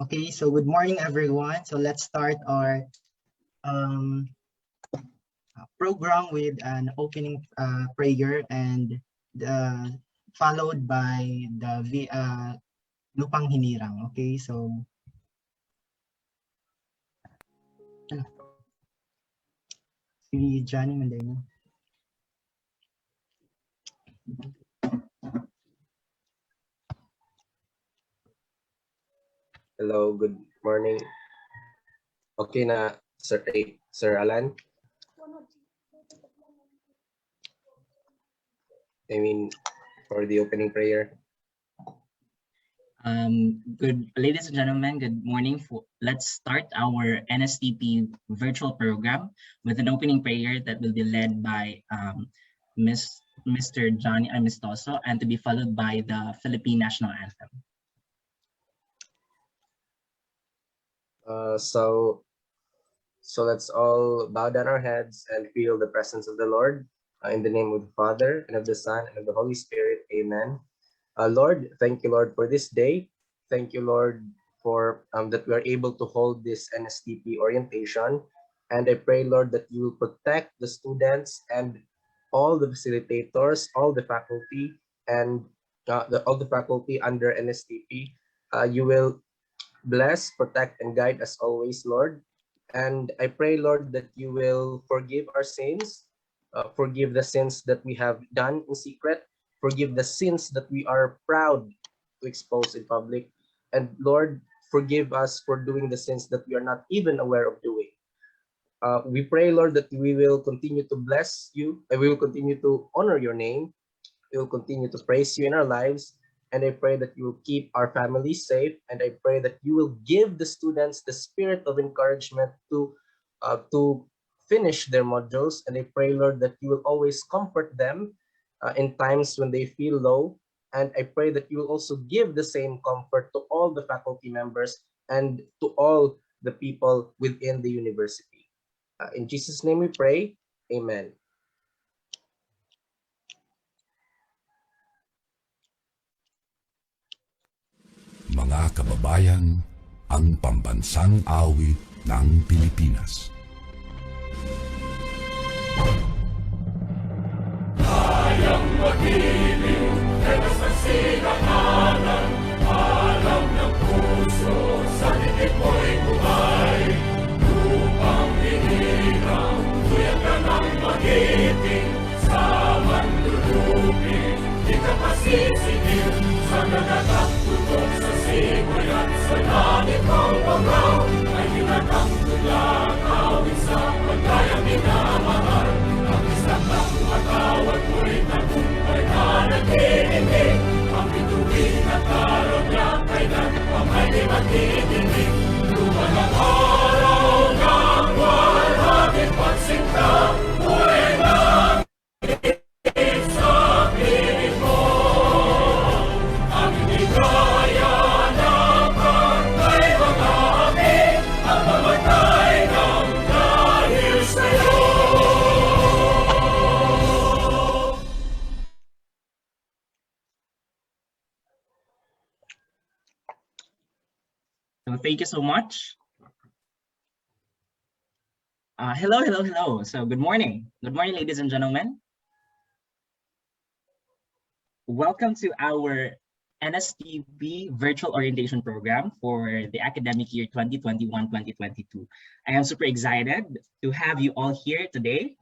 Okay, so good morning, everyone. So let's start our program with an opening prayer and followed by the Lupang Hinirang. Okay, so si Johnny Mandela. Hello, good morning. Okay na, Sir Alan? I mean, for the opening prayer. Ladies and gentlemen, good morning. Let's start our NSTP virtual program with an opening prayer that will be led by Mr. Johnny Amistoso and to be followed by the Philippine National Anthem. So let's all bow down our heads and feel the presence of the Lord. In the name of the Father, and of the Son, and of the Holy Spirit. Amen. Lord, thank you, Lord, for this day. Thank you, Lord, for that we are able to hold this NSTP orientation. And I pray, Lord, that you will protect the students and all the facilitators, all the faculty, and all the faculty under NSTP. You will bless, protect, and guide us always, Lord. And I pray, Lord, that you will forgive our sins, forgive the sins that we have done in secret, forgive the sins that we are proud to expose in public. And Lord, forgive us for doing the sins that we are not even aware of doing. We pray, Lord, that we will continue to bless you, and we will continue to honor your name. We will continue to praise you in our lives. And I pray that you will keep our families safe. And I pray that you will give the students the spirit of encouragement to finish their modules. And I pray, Lord, that you will always comfort them in times when they feel low. And I pray that you will also give the same comfort to all the faculty members and to all the people within the university. In Jesus' name we pray. Amen. Mga kababayan, ang pambansang awit ng Pilipinas. Kayang mag-ibig, kaya sa sinakalan, alam ng puso, sa dikit mo'y buhay. Lupang hinirang, tuyag ka ng mag-ibig, sa manlulupin, di ka pasisigil, sa nagtatagtulog sa simoy at sa langit ang bangaw, ay hinatang tulad, awit sa pagkayang minamahal. Ang isang katawad mo'y tagumpay na nag-iindig, ang bituin at araw niya kailan pang ay di magdidinig. Luman ang araw ng walhagit pagsinta, buhay ng sa piling mo. Ang hindi kaya ng pantay mga api, ang mamatay ng dahil sa'yo. So thank you so much. Hello. So good morning. Good morning, ladies and gentlemen. Welcome to our NSTP virtual orientation program for the academic year 2021-2022. I am super excited to have you all here today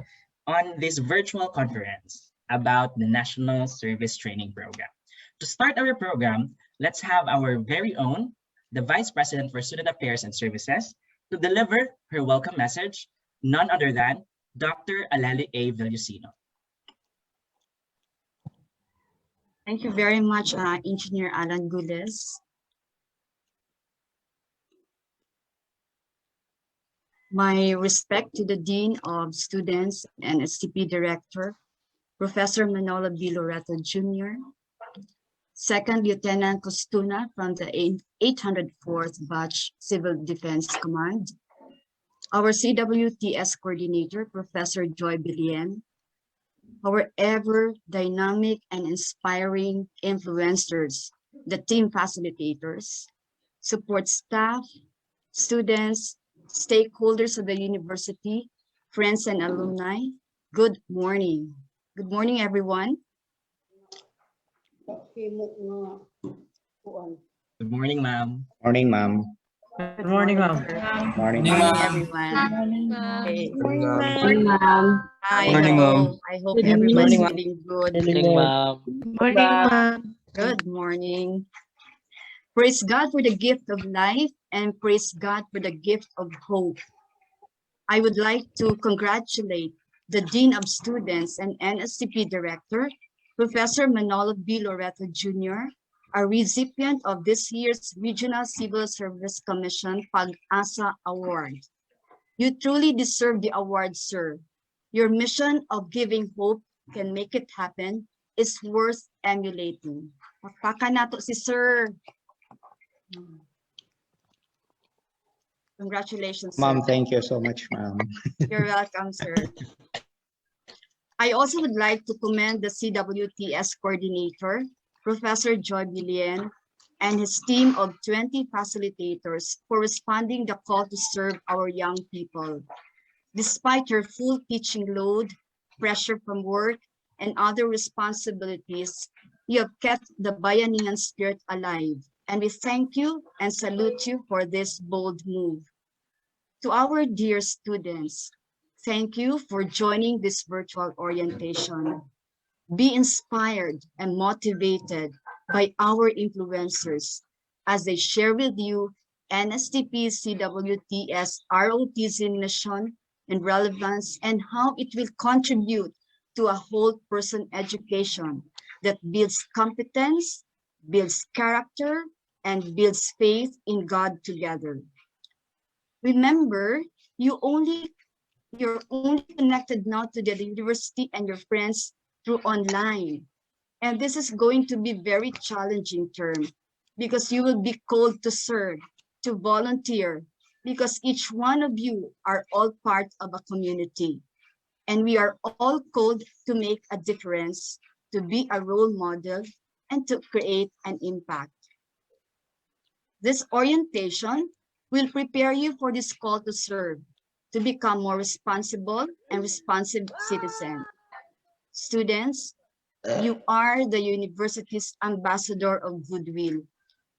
on this virtual conference about the National Service Training Program. To start our program, let's have our very own, the Vice President for Student Affairs and Services, to deliver her welcome message, none other than Dr. Aleli A. Villusino. Thank you very much, Engineer Alan Gules. My respect to the Dean of Students and STP Director, Professor Manolo B. Loreto Jr., Second Lieutenant Costuna from the 804th Batch Civil Defense Command, our CWTS Coordinator, Professor Joy Bilien, our ever dynamic and inspiring influencers, the team facilitators, support staff, students, stakeholders of the university, friends and alumni. Good morning. Good morning, everyone. Good morning, ma'am. Morning, ma'am. Good morning, ma'am. Morning, Good morning, ma'am. everyone. Okay. Morning, ma'am. Morning, ma'am. Morning, ma'am. I hope Good everyone's morning, ma'am. feeling good. Morning, ma'am. Morning, ma'am. Good morning. Praise God for the gift of life and praise God for the gift of hope. I would like to congratulate the Dean of Students and NSTP Director, Professor Manolo B. Loreto Jr., a recipient of this year's Regional Civil Service Commission Pag-asa Award. You truly deserve the award, sir. Your mission of giving hope can make it happen is worth emulating. Pakpakan nato si sir. Congratulations, sir. Ma'am, thank you so much, ma'am. You're welcome, sir. I also would like to commend the CWTS coordinator, Professor Joy Billion, and his team of 20 facilitators for responding the call to serve our young people. Despite your full teaching load, pressure from work, and other responsibilities, you have kept the Bayanihan spirit alive, and we thank you and salute you for this bold move. To our dear students, thank you for joining this virtual orientation. Be inspired and motivated by our influencers as they share with you NSTP CWTS ROTC mission and relevance and how it will contribute to a whole person education that builds competence, builds character, and builds faith in God together. Remember, you're only connected now to the university and your friends through online. And this is going to be very challenging term because you will be called to serve, to volunteer, because each one of you are all part of a community. And we are all called to make a difference, to be a role model, and to create an impact. This orientation will prepare you for this call to serve, to become more responsible and responsive citizen. Students, you are the university's ambassador of goodwill.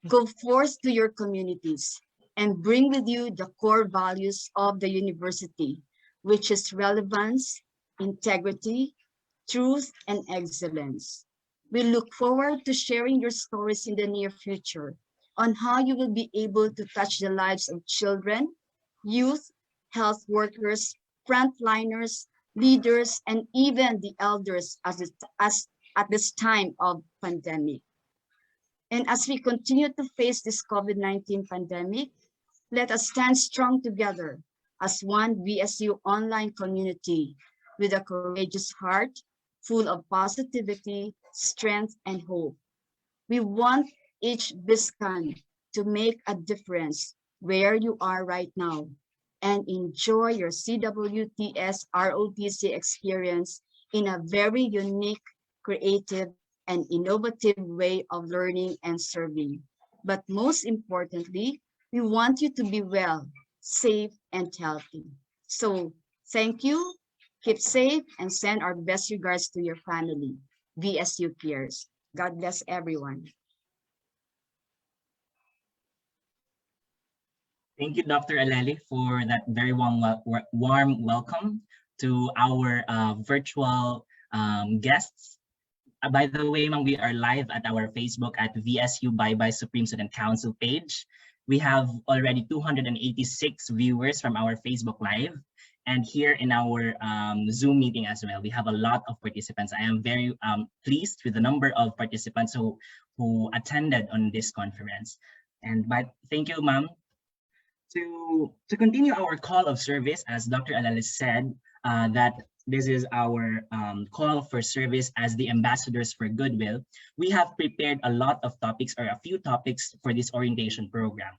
Go forth to your communities and bring with you the core values of the university, which is relevance, integrity, truth, and excellence. We look forward to sharing your stories in the near future on how you will be able to touch the lives of children, youth, health workers, frontliners, leaders, and even the elders at this time of pandemic. And as we continue to face this COVID-19 pandemic, let us stand strong together as one VSU online community with a courageous heart, full of positivity, strength, and hope. We want each Viscan to make a difference where you are right now and enjoy your CWTS ROTC experience in a very unique, creative, and innovative way of learning and serving. But most importantly, we want you to be well, safe, and healthy. So thank you, keep safe, and send our best regards to your family, VSU peers. God bless everyone. Thank you, Dr. Aleli, for that very warm welcome to our virtual guests. By the way, ma'am, we are live at our Facebook at VSU Bye-Bye Supreme Student Council page. We have already 286 viewers from our Facebook Live. And here in our Zoom meeting as well, we have a lot of participants. I am very pleased with the number of participants who attended on this conference. But thank you, ma'am. To continue our call of service, as Dr. Aleli said, that this is our call for service as the ambassadors for goodwill. We have prepared a lot of topics or a few topics for this orientation program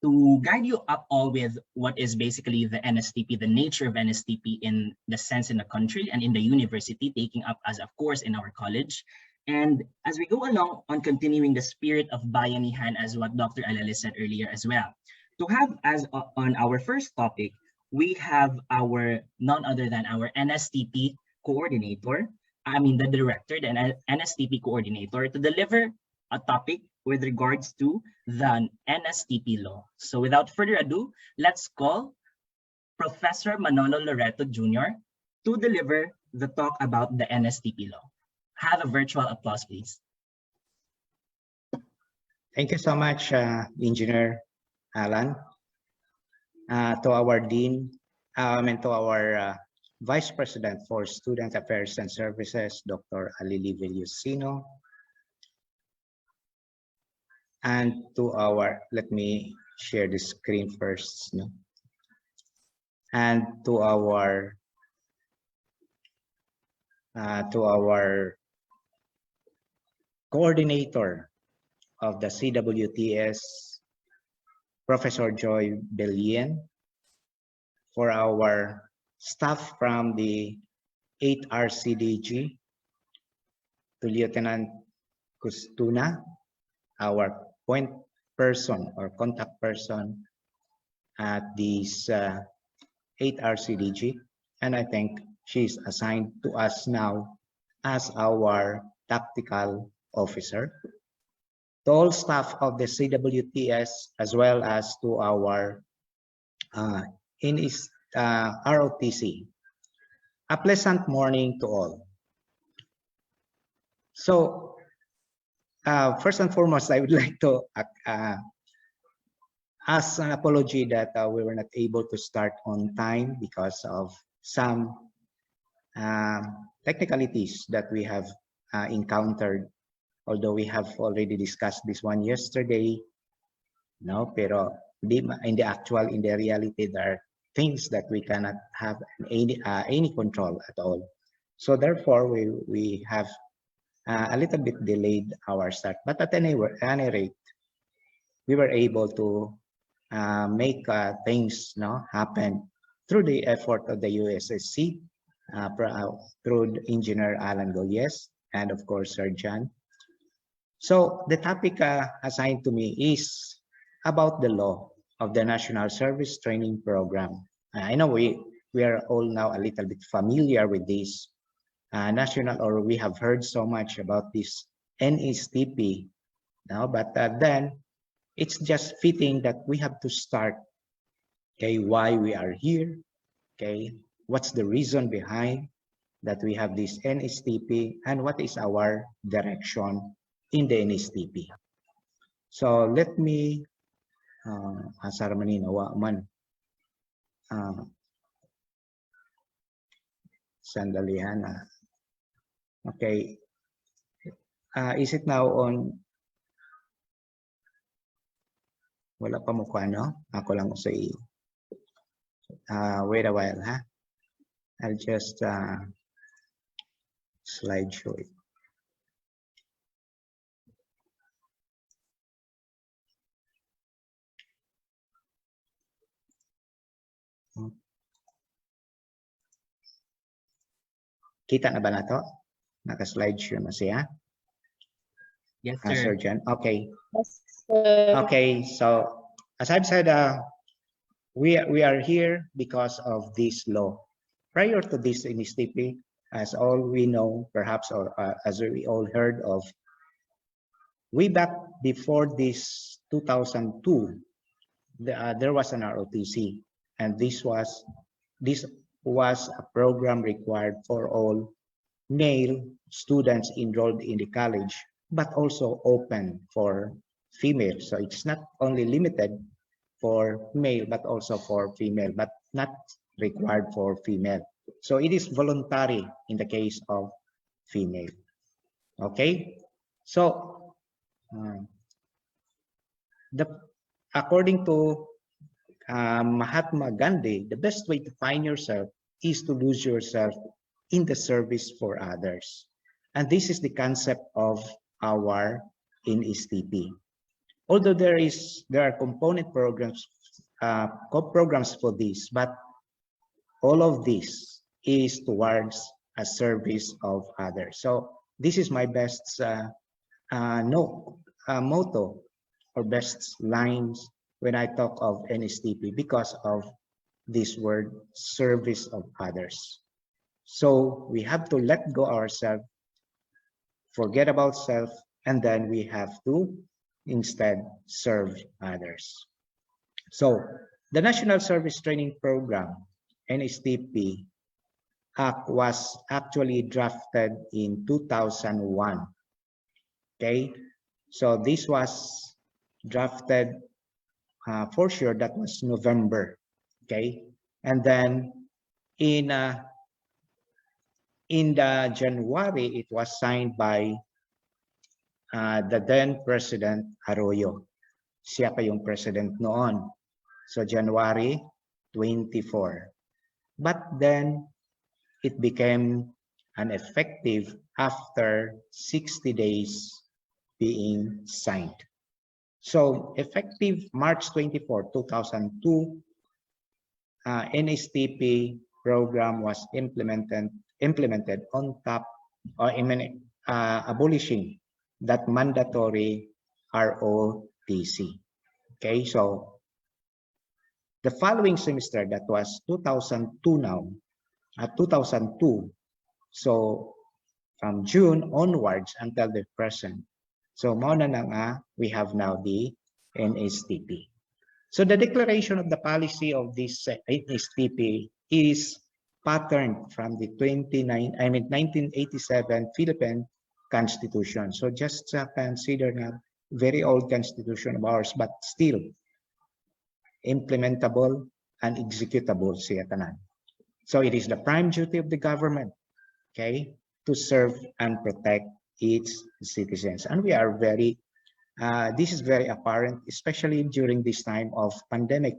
to guide you up all with what is basically the NSTP, the nature of NSTP in the sense in the country and in the university, taking up as of course in our college, And as we go along on continuing the spirit of Bayanihan, as what Dr. Alalis said earlier as well, to have as on our first topic, we have our none other than our NSTP coordinator, the director, the NSTP coordinator, to deliver a topic with regards to the NSTP law. So without further ado, let's call Professor Manolo Loreto Jr. to deliver the talk about the NSTP law. Have a virtual applause, please. Thank you so much, Engineer Alan. To our Dean, and to our Vice President for Student Affairs and Services, Dr. Alili Villusino. And to our, let me share the screen first. No? And to our coordinator of the CWTS, Professor Joy Belian, for our staff from the 8RCDG, to Lieutenant Custuna, our point person or contact person at this 8RCDG, and I think she's assigned to us now as our tactical officer. To all staff of the CWTS, as well as to our ROTC, a pleasant morning to all. So, first and foremost, I would like to ask an apology that we were not able to start on time because of some technicalities that we have encountered, although we have already discussed this one yesterday. No, pero in the reality, there are things that we cannot have any control at all. So therefore, we have a little bit delayed our start. But at any rate, we were able to make things happen through the effort of the USSC, through Engineer Alan Goyes, and of course, Sir John. So the topic assigned to me is about the law of the National Service Training Program. I know we are all now a little bit familiar with this national, or we have heard so much about this NSTP now, but then it's just fitting that we have to start, okay, why we are here, okay, what's the reason behind that we have this NSTP, and what is our direction in the NSTP. So let me asar maninawa man sandalihan. Okay, is it now on? Wala pa mukha, no? Ako lang sa wait a while, ha? I'll just slideshow it. Kita na ba na to? Naka-slideshow na siya? Yes, sir. Sir John? Okay. Yes, sir. Okay, so as I've said, we are here because of this law. Prior to this NSTP, as all we know, perhaps, or as we all heard of, way back before this 2002, there was an ROTC, and this was a program required for all male students enrolled in the college, but also open for female. So it's not only limited for male, but also for female, but not required for female. So it is voluntary in the case of female. Okay, so according to Mahatma Gandhi, the best way to find yourself is to lose yourself in the service for others. And this is the concept of our NSTP. Although there are component programs for this, but all of this is towards a service of others. So This is my best motto or best lines when I talk of NSTP because of this word, service of others. So we have to let go ourselves, forget about self, and then we have to instead serve others. So the National Service Training Program, NSTP, was actually drafted in 2001. Okay, so this was drafted for sure, that was November. Okay, and then in the January, it was signed by the then President Arroyo. Siya pa yung president noon. So January 24. But then it became effective after 60 days being signed. So effective March 24, 2002, NSTP program was implemented on top, or abolishing that mandatory ROTC. Okay, so the following semester, that was 2002 now, 2002, so from June onwards until the present, so we have now the NSTP. So the declaration of the policy of this NSTP is patterned from the 1987 Philippine Constitution. So just consider now, very old constitution of ours, but still implementable and executable siya tanan. So it is the prime duty of the government, okay, to serve and protect its citizens. And we are very, this is very apparent, especially during this time of pandemic,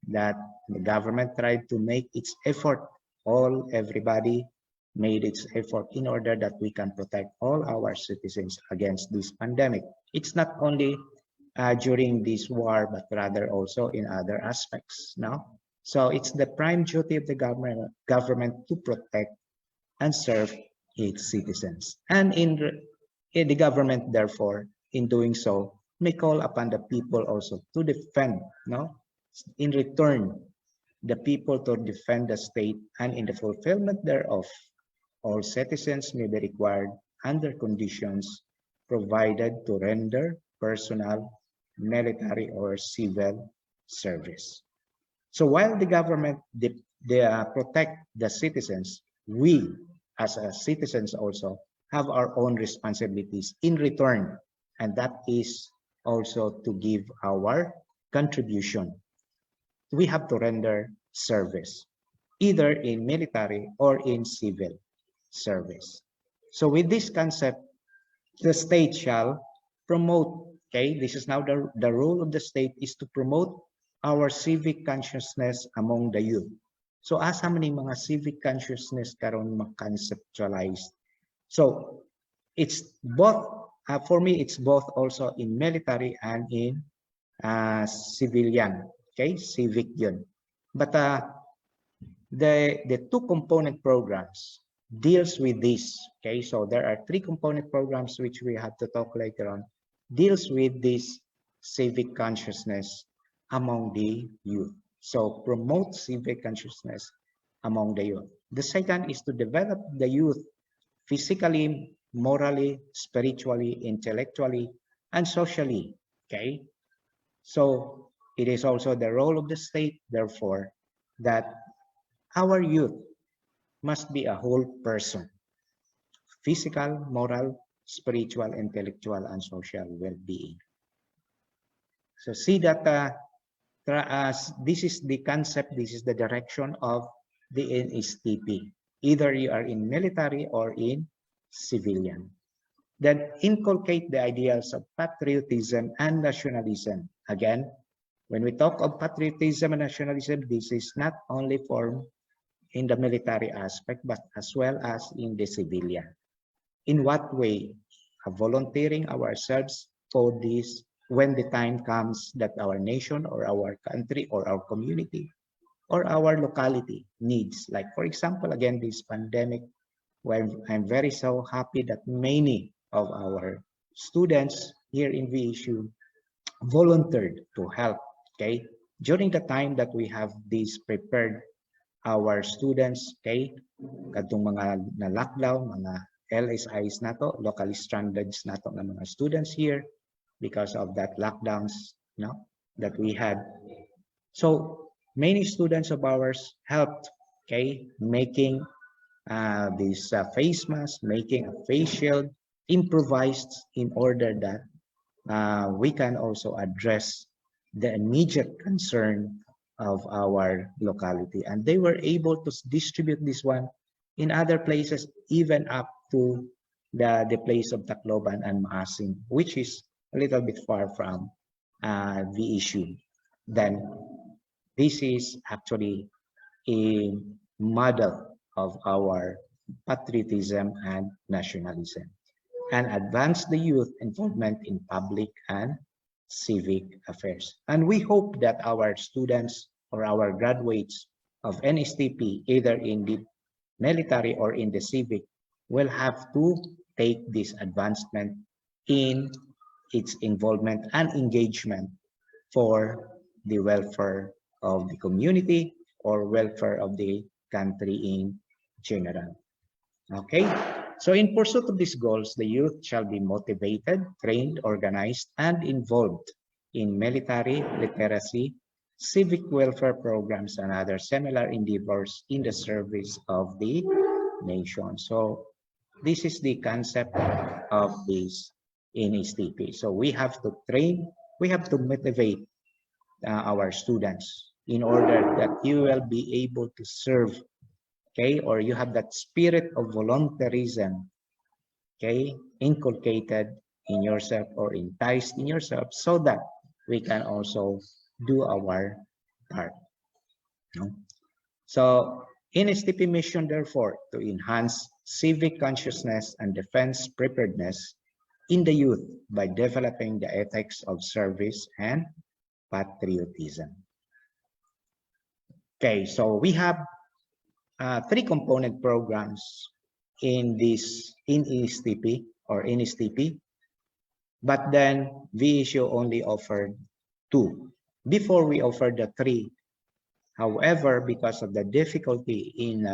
that the government tried to make its effort, everybody made its effort in order that we can protect all our citizens against this pandemic. It's not only during this war, but rather also in other aspects. No? So it's the prime duty of the government to protect and serve its citizens. And in the government, therefore, in doing so, may call upon the people also to defend, no? In return, the people to defend the state, and in the fulfillment thereof, all citizens may be required under conditions provided to render personal, military, or civil service. So while the government protect the citizens, we as citizens also have our own responsibilities in return, and that is also to give our contribution. We have to render service, either in military or in civil service. So with this concept, the state shall promote, okay, this is now the role of the state is to promote our civic consciousness among the youth. So asa man yung mga civic consciousness karon ma-conceptualized. So it's both, for me, it's both also in military and in civilian, okay, civic yun. But the two component programs deals with this, okay, so there are three component programs which we have to talk later on, deals with this civic consciousness among the youth. So promote civic consciousness among the youth. The second is to develop the youth physically, morally, spiritually, intellectually, and socially, okay? So it is also the role of the state, therefore, that our youth must be a whole person, physical, moral, spiritual, intellectual, and social well-being. So see that this is the concept, this is the direction of the NSTP. Either you are in military or in civilian. Then inculcate the ideals of patriotism and nationalism. Again, when we talk of patriotism and nationalism, this is not only formed in the military aspect, but as well as in the civilian. In what way? Volunteering ourselves for this when the time comes that our nation or our country or our community or our locality needs. Like, for example, again, this pandemic, I'm very so happy that many of our students here in VSU volunteered to help, okay? During the time that we have this prepared our students, okay? Katong mga na lockdown, mga LSIs na to, locally stranded na to ng mga students here because of that lockdowns, that we had. So many students of ours helped, okay, making these face masks, making a face shield, improvised in order that we can also address the immediate concern of our locality. And they were able to distribute this one in other places, even up to the place of Tacloban and Maasin, which is a little bit far from the issue. Then this is actually a model of our patriotism and nationalism, and advance the youth involvement in public and civic affairs. And we hope that our students or our graduates of NSTP, either in the military or in the civic, will have to take this advancement in its involvement and engagement for the welfare of the community or welfare of the country in general. Okay, so in pursuit of these goals, the youth shall be motivated, trained, organized, and involved in military literacy, civic welfare programs, and other similar endeavors in the service of the nation. So this is the concept of this NSTP. So we have to train, we have to motivate our students in order that you will be able to serve, okay, or you have that spirit of volunteerism, okay, inculcated in yourself or enticed in yourself, so that we can also do our part. So NSTP mission, therefore, to enhance civic consciousness and defense preparedness in the youth by developing the ethics of service and patriotism. Okay, so we have 3 component programs in this NSTP or NSTP, but then VSU only offered 2. Before we offered the 3. However, because of the difficulty in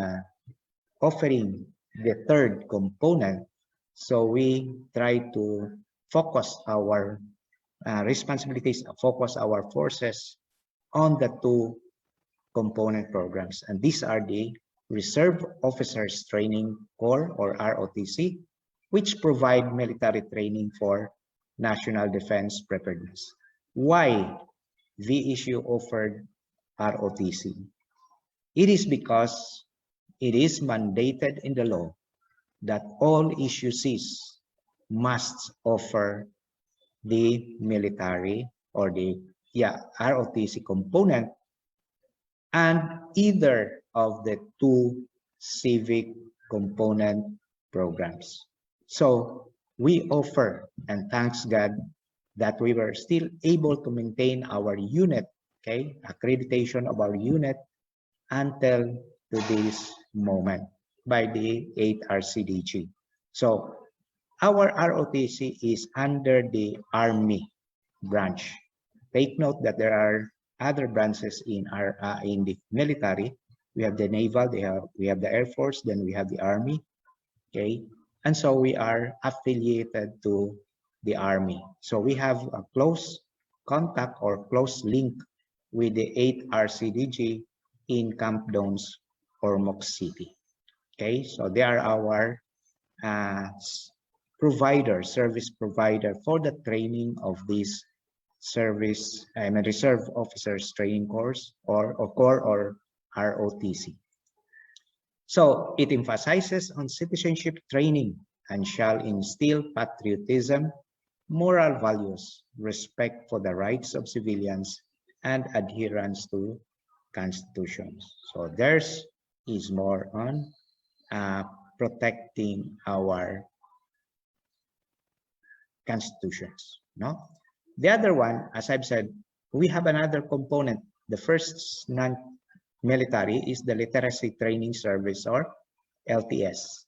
offering the 3rd component, so we try to focus our responsibilities, focus our forces on the 2 component programs. And these are the Reserve Officers Training Corps or ROTC, which provide military training for national defense preparedness. Why VSU offered ROTC? It is because it is mandated in the law that all issues must offer the military or the ROTC component and either of the 2 civic component programs. So we offer, and thanks God that we were still able to maintain our unit, okay, accreditation of our unit until to this moment by the 8th RCDG. So our ROTC is under the Army branch. Take note that there are other branches in our in the military. We have the Naval, we have the Air Force, then we have the Army, okay? And so we are affiliated to the Army. So we have a close contact or close link with the 8th RCDG in Camp Downs, Ormoc City. Okay, so they are our service provider for the training of these service and reserve officers training course or ROTC. So it emphasizes on citizenship training and shall instill patriotism, moral values, respect for the rights of civilians, and adherence to constitutions. So theirs is more on protecting our constitutions. No, the other one, as I've said, we have another component. The first non-military is the literacy training service or LTS.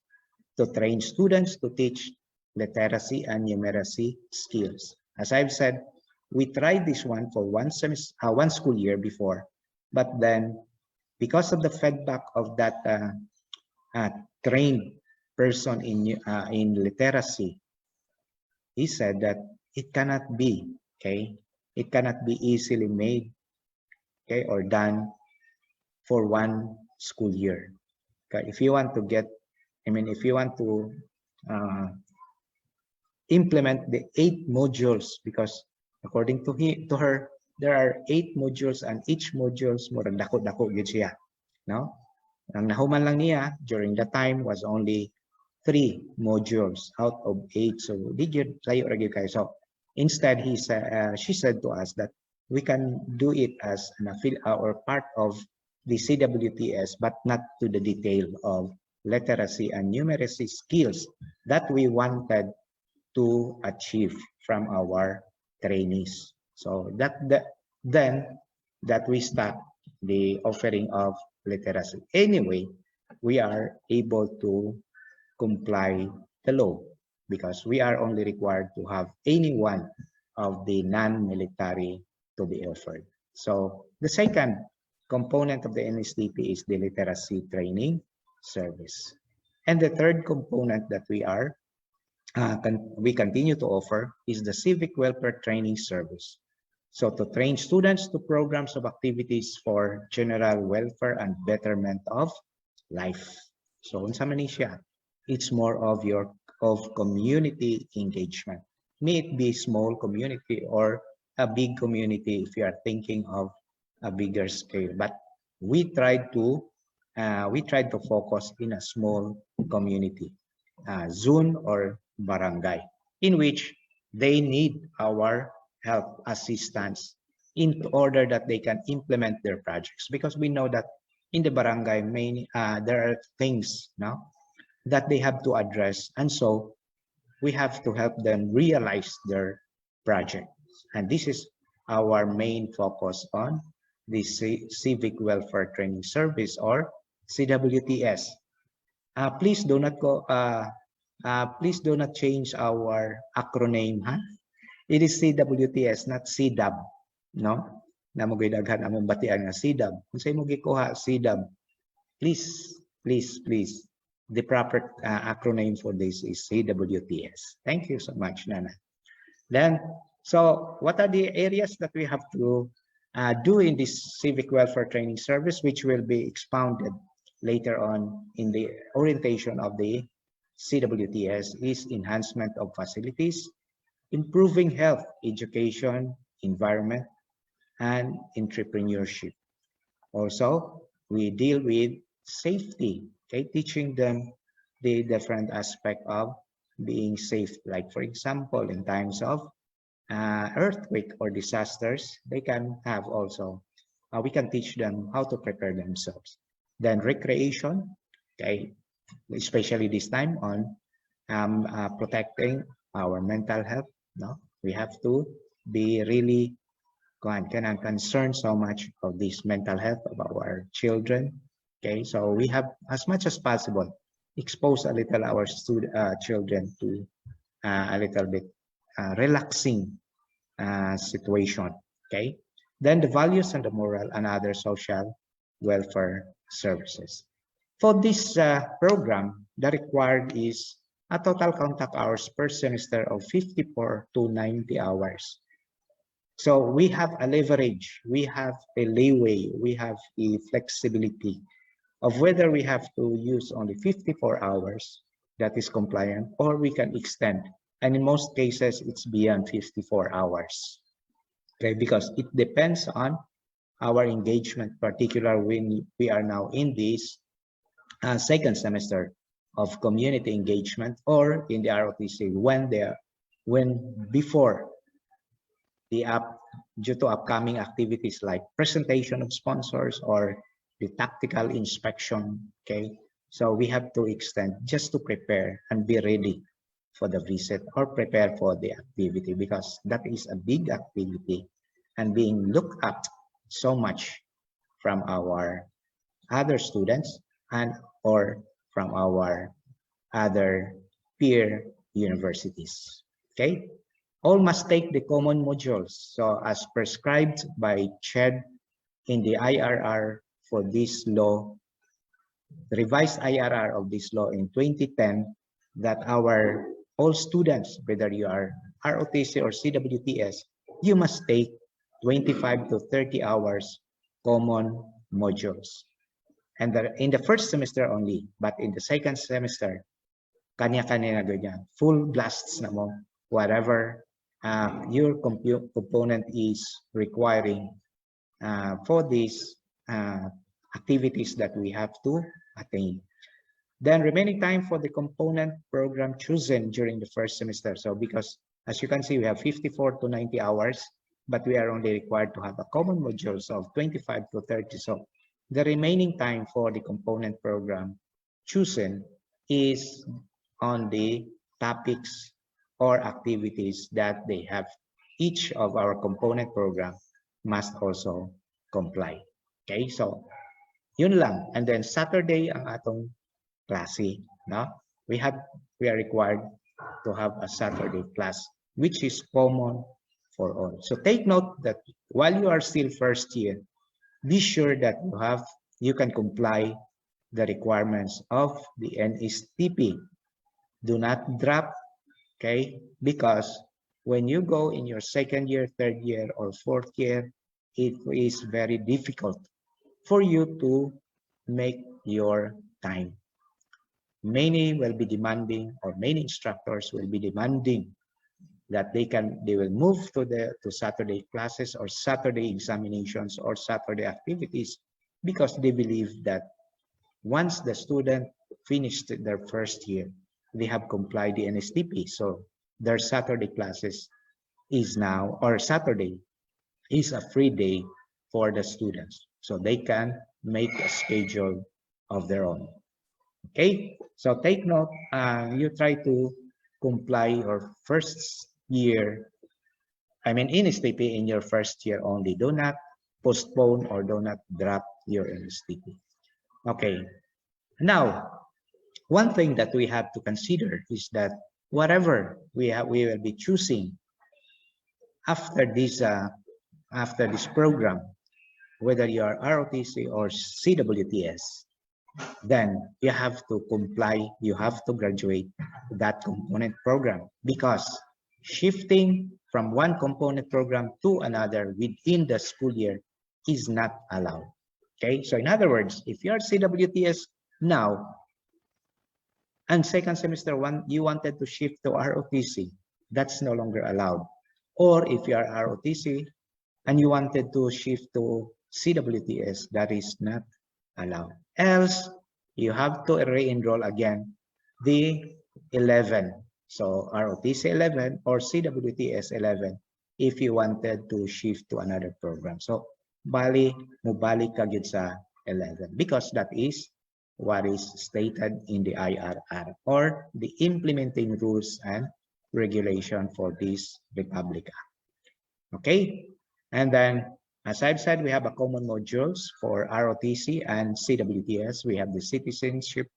to train students to teach literacy and numeracy skills. As I've said, we tried this one for one school year before, but then because of the feedback of that trained person in literacy, he said that it cannot be, okay? It cannot be easily made, okay, or done for one school year. Okay, if you want to get, if you want to implement the 8 modules, because according to her, there are 8 modules and each modules more dako-dako gyud siya, no? Ang nahuman lang niya during the time was only 3 modules out of 8. So did you layo ra gyud kayo? So instead, she said to us that we can do it as an affiliate or part of the CWTS, but not to the detail of literacy and numeracy skills that we wanted to achieve from our trainees. So then we start the offering of literacy. Anyway, we are able to comply the law because we are only required to have any one of the non-military to be offered. So the second component of the NSTP is the literacy training service. And the third component that we continue to offer is the civic welfare training service. So to train students to programs of activities for general welfare and betterment of life. So unsa man ni siya? It's more of community engagement. May it be small community or a big community if you are thinking of a bigger scale. But we tried to focus in a small community, zone or barangay, in which they need our help, assistance, in order that they can implement their projects. Because we know that in the barangay, there are things now that they have to address, and so we have to help them realize their project. And this is our main focus on the Civic Welfare Training Service, or CWTS. Please do not change our acronym, huh? It is CWTS, not CDAB, no? Na mo gidaghan among batian nga CDAB. Kung say mo gikuha CDAB, please. The proper acronym for this is CWTS. Thank you so much, Nana. Then, so what are the areas that we have to do in this civic welfare training service, which will be expounded later on in the orientation of the CWTS, is enhancement of facilities, improving health, education, environment, and entrepreneurship. Also, we deal with safety, okay, teaching them the different aspect of being safe. Like, for example, in times of earthquake or disasters, they can have also, we can teach them how to prepare themselves. Then recreation, okay, especially this time on protecting our mental health. No, we have to be really concerned so much of this mental health of our children. Okay, so we have, as much as possible, expose a little our children to a little bit relaxing situation. Okay, then the values and the moral and other social welfare services. For this program, the required is a total contact hours per semester of 54 to 90 hours. So we have a leverage, we have a leeway, we have a flexibility of whether we have to use only 54 hours that is compliant, or we can extend. And in most cases, it's beyond 54 hours. Okay, because it depends on our engagement, particularly when we are now in this second semester of community engagement, or in the ROTC when before the due to upcoming activities like presentation of sponsors or the tactical inspection. Okay, so we have to extend just to prepare and be ready for the visit or prepare for the activity, because that is a big activity and being looked at so much from our other students and or from our other peer universities. Okay, all must take the common modules. So as prescribed by CHED in the IRR for this law, the revised IRR of this law in 2010, that our all students, whether you are ROTC or CWTS, you must take 25 to 30 hours common modules. And in the first semester only, but in the second semester, kanya-kanya na ganyan, full blasts na mo, whatever your component is requiring for these activities that we have to attain. Then remaining time for the component program chosen during the first semester. So because as you can see, we have 54 to 90 hours, but we are only required to have a common modules of 25 to 30. So the remaining time for the component program chosen is on the topics or activities that they have. Each of our component program must also comply. Okay, so yun lang. And then Saturday ang atong klase, no? We are required to have a Saturday class, which is common for all. So take note that while you are still first year, be sure that you can comply the requirements of the NSTP. Do not drop, okay? Because when you go in your second year, third year, or fourth year, it is very difficult for you to make your time. Many will be demanding, or many instructors will be demanding that they will move to Saturday classes or Saturday examinations or Saturday activities, because they believe that once the student finished their first year, they have complied the NSTP. So their Saturday classes is now, or Saturday is a free day for the students. So they can make a schedule of their own. Okay, so take note, you try to comply your first year, NSTP in your first year only. Do not postpone or do not drop your NSTP. Okay, now, one thing that we have to consider is that whatever we will be choosing after this program, whether you are ROTC or CWTS, then you have to comply, you have to graduate that component program, because shifting from one component program to another within the school year is not allowed. Okay, so in other words, if you are CWTS now and second semester you wanted to shift to ROTC, that's no longer allowed. Or if you are ROTC and you wanted to shift to CWTS, that is not allowed. Else, you have to re-enroll again the 11. So ROTC 11 or CWTS 11 if you wanted to shift to another program. So mubalik ka gid sa 11, because that is what is stated in the IRR, or the implementing rules and regulation for this Republic Act. Okay, and then as I've said, we have a common modules for ROTC and CWTS. We have the citizenship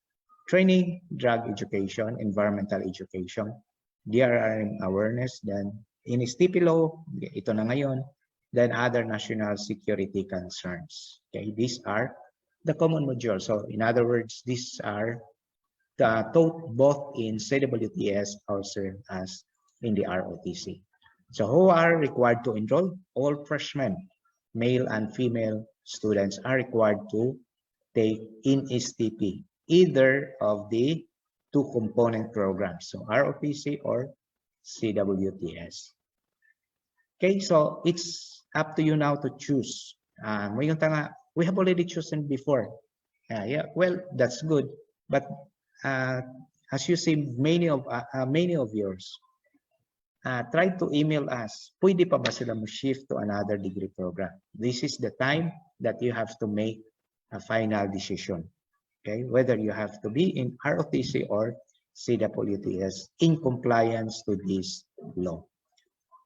training, drug education, environmental education, DRRM awareness, then NSTP law, ito na ngayon, then other national security concerns. Okay, these are the common modules. So in other words, these are taught both in CWTS also as in the ROTC. So who are required to enroll? All freshmen, male and female students, are required to take NSTP, either of the two component programs, so ROTC or CWTS. Okay, so it's up to you now to choose. We have already chosen before. Yeah, well, that's good. But as you see, many of yours try to email us. Pwede pa ba sila mo-shift to another degree program? This is the time that you have to make a final decision. Okay, whether you have to be in ROTC or CWTS in compliance to this law.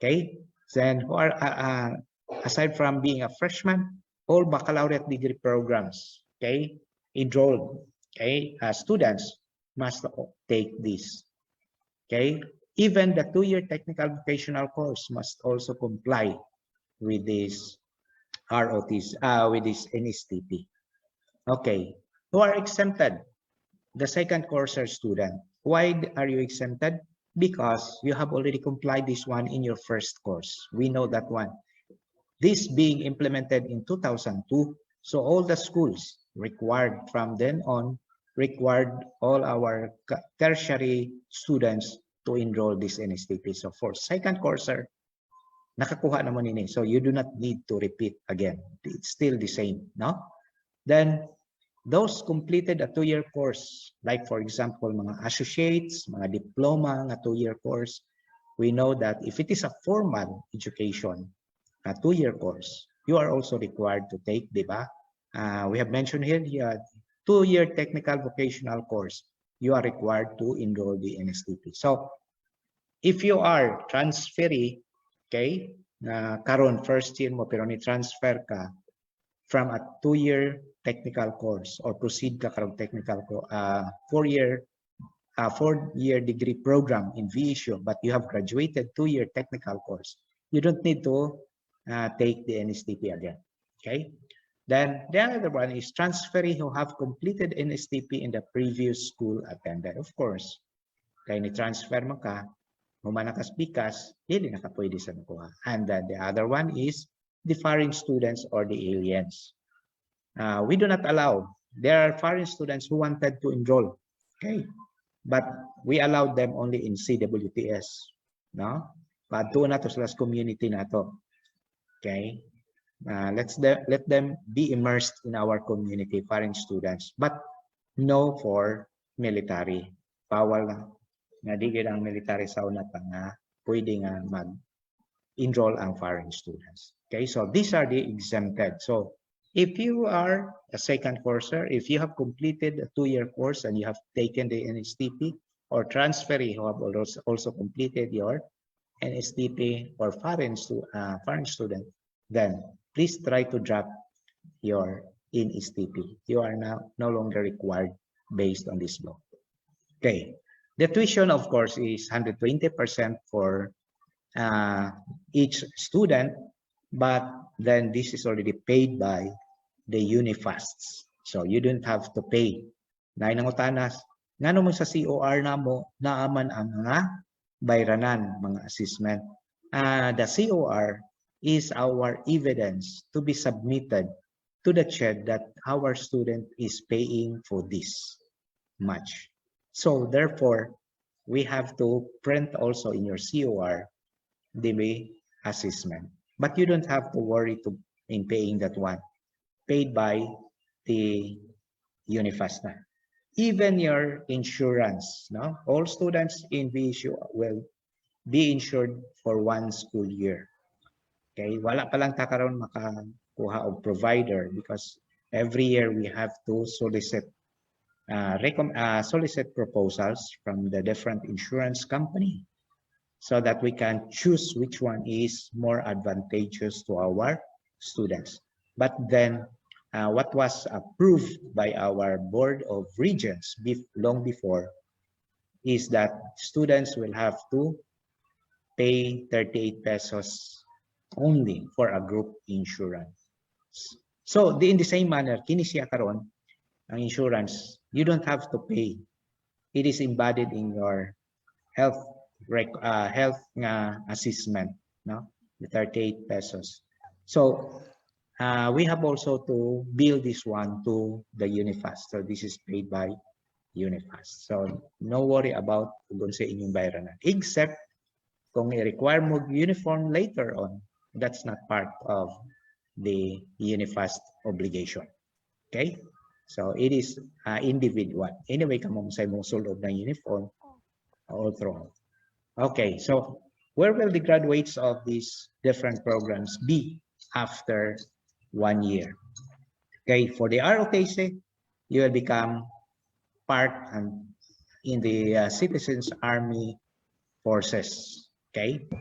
Okay, then aside from being a freshman, all baccalaureate degree programs, okay, enrolled, okay, students must take this. Okay, even the 2-year technical vocational course must also comply with this ROTs, with this NSTP. Okay, who are exempted? The second courser student. Why are you exempted? Because you have already complied this one in your first course. We know that one. This being implemented in 2002, so all the schools required from then on, required all our tertiary students to enroll this NSTP. So for second courser, nakakuha naman ini. So you do not need to repeat again. It's still the same, no? Then those completed a 2-year course, like for example, mga associates, mga diploma, nga 2-year course, we know that if it is a formal education, a 2-year course, you are also required to take, di ba? We have mentioned here, 2-year technical vocational course, you are required to enroll the NSTP. So, if you are transferee, okay, karon first year mo pero ni transfer ka from a 2-year technical course or proceed ka karong technical 4-year degree program in VSU, but you have graduated 2-year technical course, you don't need to take the NSTP again. Okay. Then the other one is transferee who have completed NSTP in the previous school attended. Of course, kaya ni transfer mo ka, humana ka speakers, hindi na ka pwede sa nakuha. And then the other one is the foreign students or the aliens. We do not allow. There are foreign students who wanted to enroll, okay, but we allowed them only in CWTS, no? Padto na to sa community na to, okay. Let them be immersed in our community, foreign students, but no for military. Bawal nga di gid ang military sa una pa nga pwede nga mag-enroll ang foreign students. Okay, so these are the exempted. So if you are a second courser, if you have completed a 2-year course and you have taken the NSTP, or transferee who have also completed your NSTP or foreign student, then please try to drop your NSTP. You are now no longer required based on this law. Okay, the tuition, of course, is 120% for each student, but then this is already paid by the Unifasts. So you don't have to pay. Nay nangutanas, ngano mo sa COR namo naaman ang mga bayranan, mga assessment. The COR is our evidence to be submitted to the CHED that our student is paying for this much. So therefore, we have to print also in your COR the assessment. But you don't have to worry in paying that one, paid by the Unifast. Even your insurance, no? All students in VSU will be insured for 1 school year. Okay, wala pa lang ta karon makakuha og provider because every year we have to solicit proposals from the different insurance company so that we can choose which one is more advantageous to our students. But then what was approved by our Board of Regents long before is that students will have to pay 38 pesos only for a group insurance. So in the same manner, kini siya karon ang insurance, you don't have to pay. It is embodied in your health assessment, no? The 38 pesos. So we have also to bill this one to the Unifast. So this is paid by Unifast. So no worry about kung sa inyong bayaran. Except kung i-require mo uniform later on, that's not part of the Unifast obligation. Okay? So it is individual. Anyway, kamo sa imong sulod ng uniform all through. Okay, so where will the graduates of these different programs be after 1 year? Okay, for the ROTC, you will become part in the Citizens Army Forces. Okay,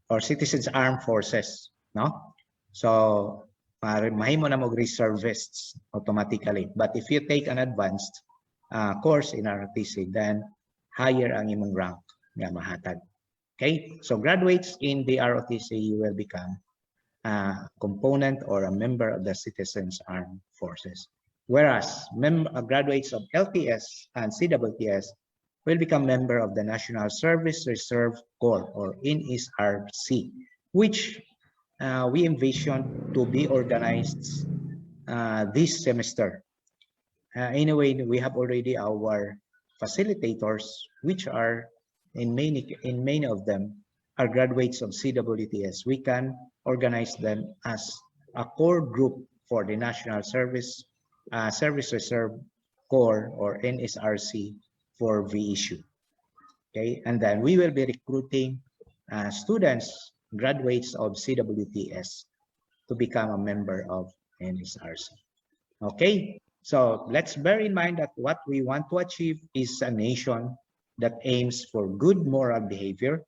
or Citizens Armed Forces, no? So mahimo na mo reservists automatically. But if you take an advanced, course in ROTC, then higher ang imong rank nga mahatag. Okay, so graduates in the ROTC will become a component or a member of the Citizens Armed Forces. Whereas graduates of LTS and CWTS will become member of the National Service Reserve Corps or NSRC, which we envision to be organized this semester. Anyway, we have already our facilitators, which are in many of them are graduates of CWTS. We can organize them as a core group for the National Service Reserve Corps or NSRC for VISU. Okay, and then we will be recruiting students, graduates of CWTS to become a member of NSRC. Okay, so let's bear in mind that what we want to achieve is a nation that aims for good moral behavior,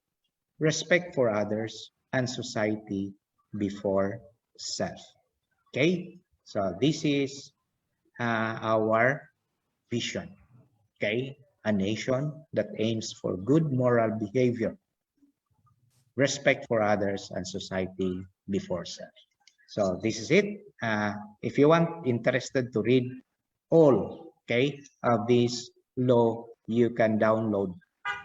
respect for others, and society before self. Okay, so this is our vision. Okay, a nation that aims for good moral behavior, respect for others, and society before self. So this is it. If you interested to read all of this law, you can download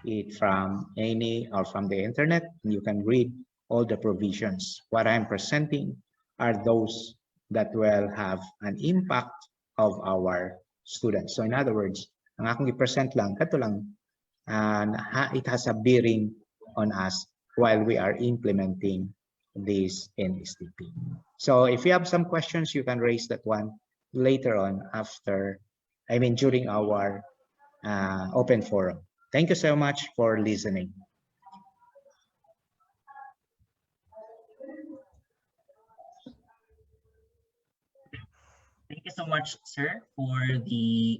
it from any or from the internet. You can read all the provisions. What I'm presenting are those that will have an impact of our students. So in other words, ang akong i-present lang, kato lang, it has a bearing on us while we are implementing this NSTP. So if you have some questions, you can raise that one later on during our open forum. Thank you so much for listening. Thank you so much, sir, for the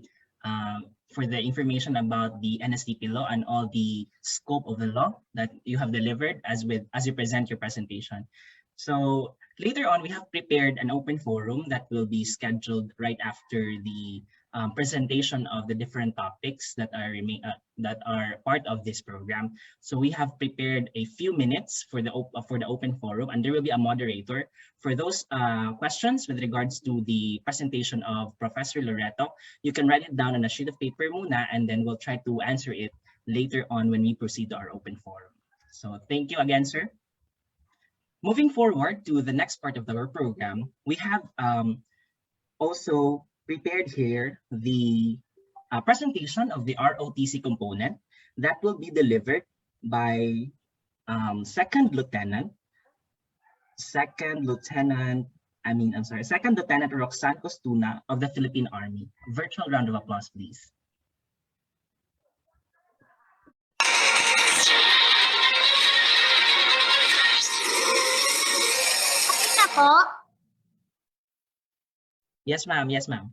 information about the NSTP law and all the scope of the law that you have delivered as you present your presentation. So later on, we have prepared an open forum that will be scheduled right after the presentation of the different topics that are part of this program. So we have prepared a few minutes for the open forum, and there will be a moderator for those questions with regards to the presentation of Professor Loreto. You can write it down on a sheet of paper muna, and then we'll try to answer it later on when we proceed to our open forum. So thank you again, sir. Moving forward to the next part of our program, we have also prepared here the presentation of the ROTC component that will be delivered by Second Lieutenant Rotc Costuna of the Philippine Army. Virtual round of applause, please. Yes, ma'am. Yes, ma'am.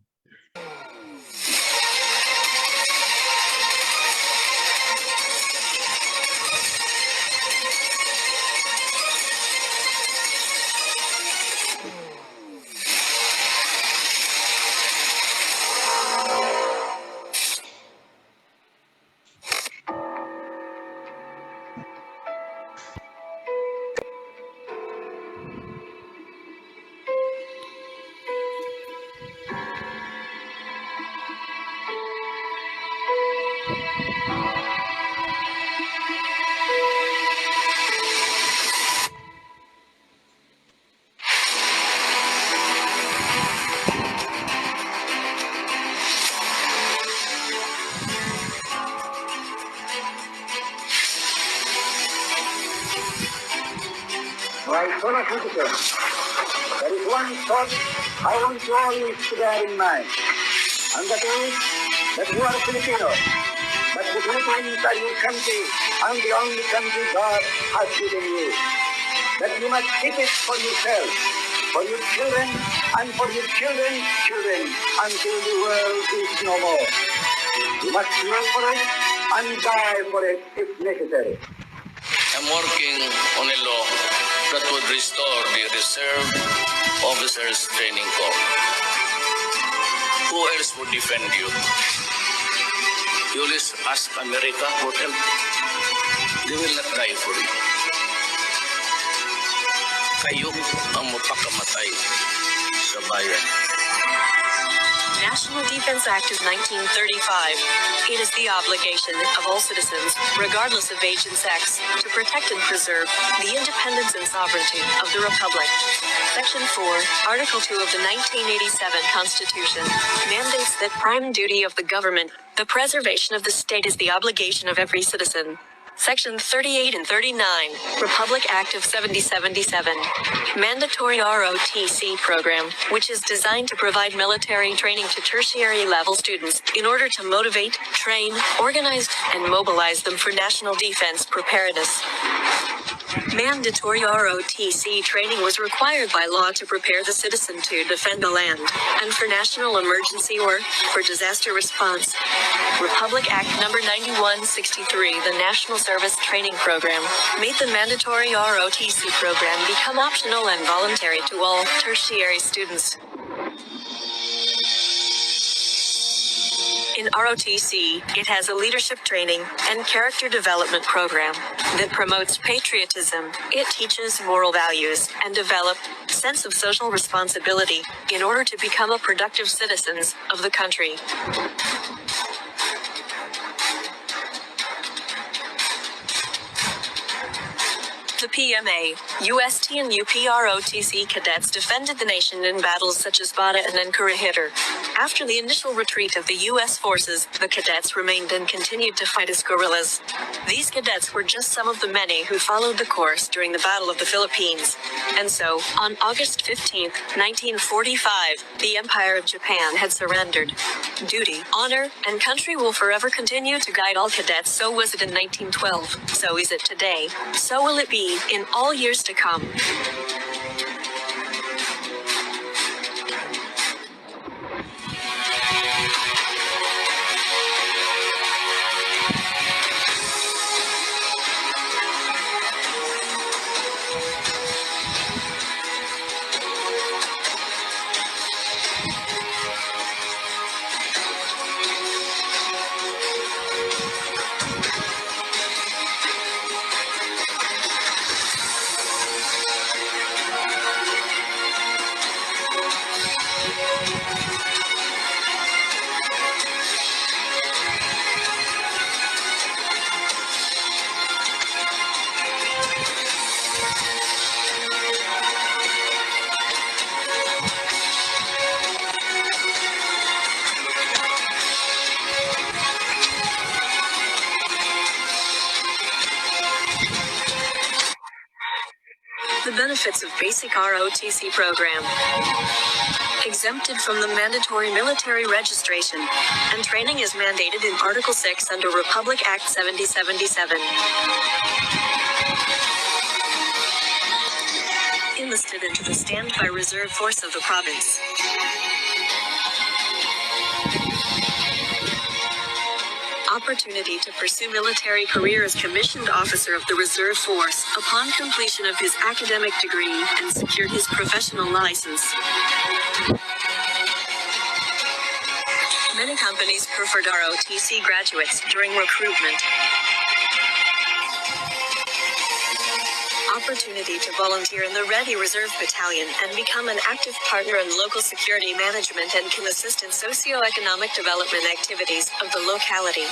My fellow citizens, there is one thought I want you always to bear in mind, and that is that you are Filipinos, but the Philippines are your country and the only country God has given you. That you must keep it for yourself, for your children, and for your children's children until the world is no more. You must work for it and die for it if necessary. I'm working on a law that would restore the Reserve Officers Training Corps. Who else would defend you? You always ask America for help. They will not die for you. Kayo ang mapakamatay sa bayan. National Defense Act of 1935. It is the obligation of all citizens, regardless of age and sex, to protect and preserve the independence and sovereignty of the Republic. Section 4, Article 2 of the 1987 Constitution mandates that prime duty of the government, the preservation of the state, is the obligation of every citizen. Section 38 and 39, Republic Act of 7077, mandatory ROTC program, which is designed to provide military training to tertiary level students in order to motivate, train, organize, and mobilize them for national defense preparedness. Mandatory ROTC training was required by law to prepare the citizen to defend the land and for national emergency or for disaster response. Republic Act number 9163, the National Service Training Program, made the mandatory ROTC program become optional and voluntary to all tertiary students. In ROTC, it has a leadership training and character development program that promotes patriotism. It teaches moral values and develop a sense of social responsibility in order to become a productive citizens of the country. The PMA, UST and UPROTC cadets defended the nation in battles such as Bata and Enkurahiter. After the initial retreat of the U.S. forces, the cadets remained and continued to fight as guerrillas. These cadets were just some of the many who followed the course during the Battle of the Philippines. And so, on August 15, 1945, the Empire of Japan had surrendered. Duty, honor, and country will forever continue to guide all cadets. So was it in 1912. So is it today. So will it be in all years to come. The benefits of basic ROTC program. Exempted from the mandatory military registration, and training is mandated in Article 6 under Republic Act 7077. Enlisted into the standby reserve force of the province. Opportunity to pursue military career as commissioned officer of the reserve force upon completion of his academic degree and secured his professional license. Many companies preferred ROTC graduates during recruitment. Opportunity to volunteer in the Ready Reserve Battalion and become an active partner in local security management and can assist in socio-economic development activities of the locality.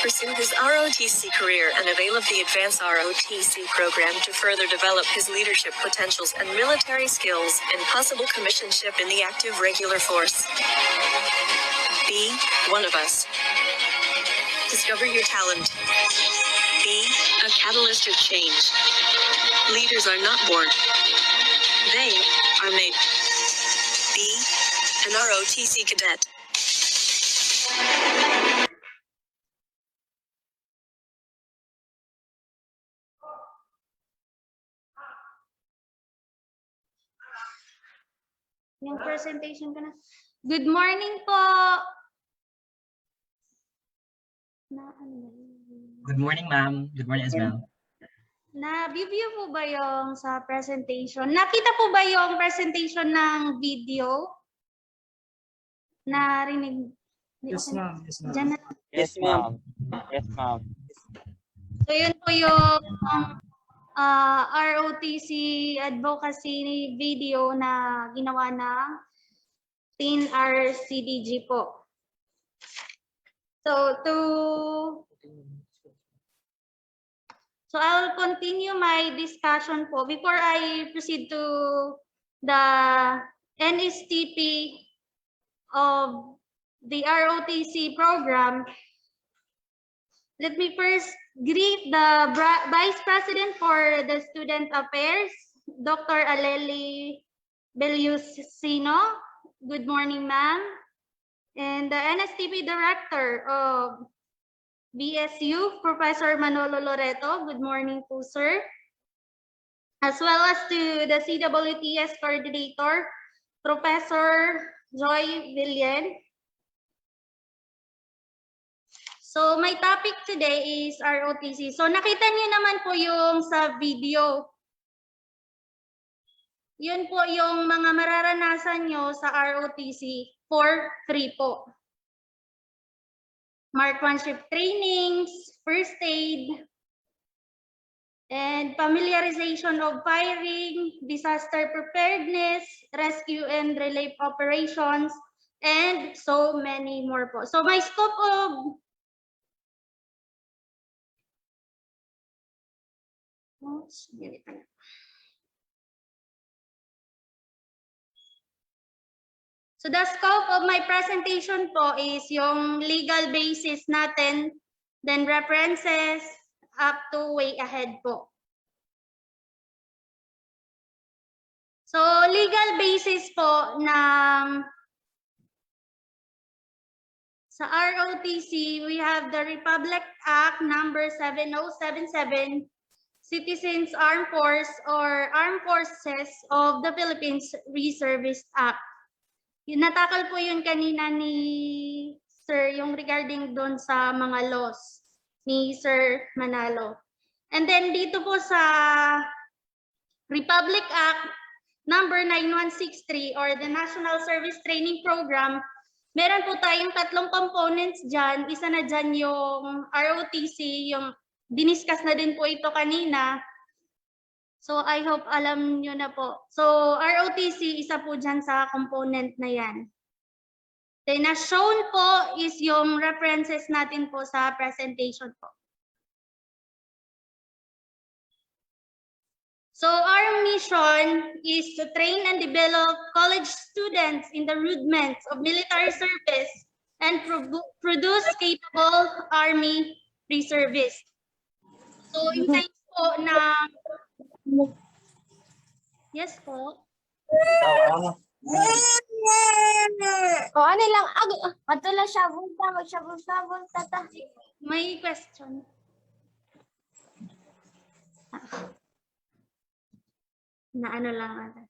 Pursue his ROTC career and avail of the Advanced ROTC program to further develop his leadership potentials and military skills and possible commissionship in the active regular force. Be one of us. Discover your talent. Be a catalyst of change. Leaders are not born. They are made. Be an ROTC cadet. Yung presentation ka na. Good morning po. Good morning, ma'am. Good morning as well. Na-view mo ba yung sa presentation? Nakita po ba yung presentation ng video? Narinig Yes, ma'am. Yes, ma'am. Diyan na. Yes, ma'am. Yes, ma'am. So yun po yung ROTC advocacy video na ginawa ng Teen RCDG po. So I'll continue my discussion po. Before I proceed to the NSTP of the ROTC program, let me first greet the Vice President for the Student Affairs, Dr. Aleli Belusino. Good morning, ma'am. And the NSTP Director of BSU, Professor Manolo Loreto. Good morning po, sir. As well as to the CWTS Coordinator, Professor Joy Villen. So my topic today is ROTC. So nakita niyo naman po yung sa video. Yun po yung mga mararanasan nyo sa ROTC for free po. Marksmanship trainings, first aid, and familiarization of firing, disaster preparedness, rescue and relief operations, and so many more po. So my scope of So the scope of my presentation po is yung legal basis natin, then references, up to way ahead po. So legal basis po ng sa ROTC, we have the Republic Act number 7077, Citizens Armed Force or Armed Forces of the Philippines Reservist Act. Yung natakal po yun kanina ni Sir, yung regarding doon sa mga laws ni Sir Manalo. And then dito po sa Republic Act number 9163 or the National Service Training Program, meron po tayong tatlong components dyan. Isa na dyan yung ROTC, yung diniscuss na din po ito kanina. So I hope alam nyo na po. So ROTC, isa po dyan sa component na yan. Then as shown po is yung references natin po sa presentation po. So our mission is to train and develop college students in the rudiments of military service and produce capable Army reservists. So in terms po na yes po. O ano lang, ato lang sabon-sabon, magsabon-sabon, tata. May question. Na ano lang ata.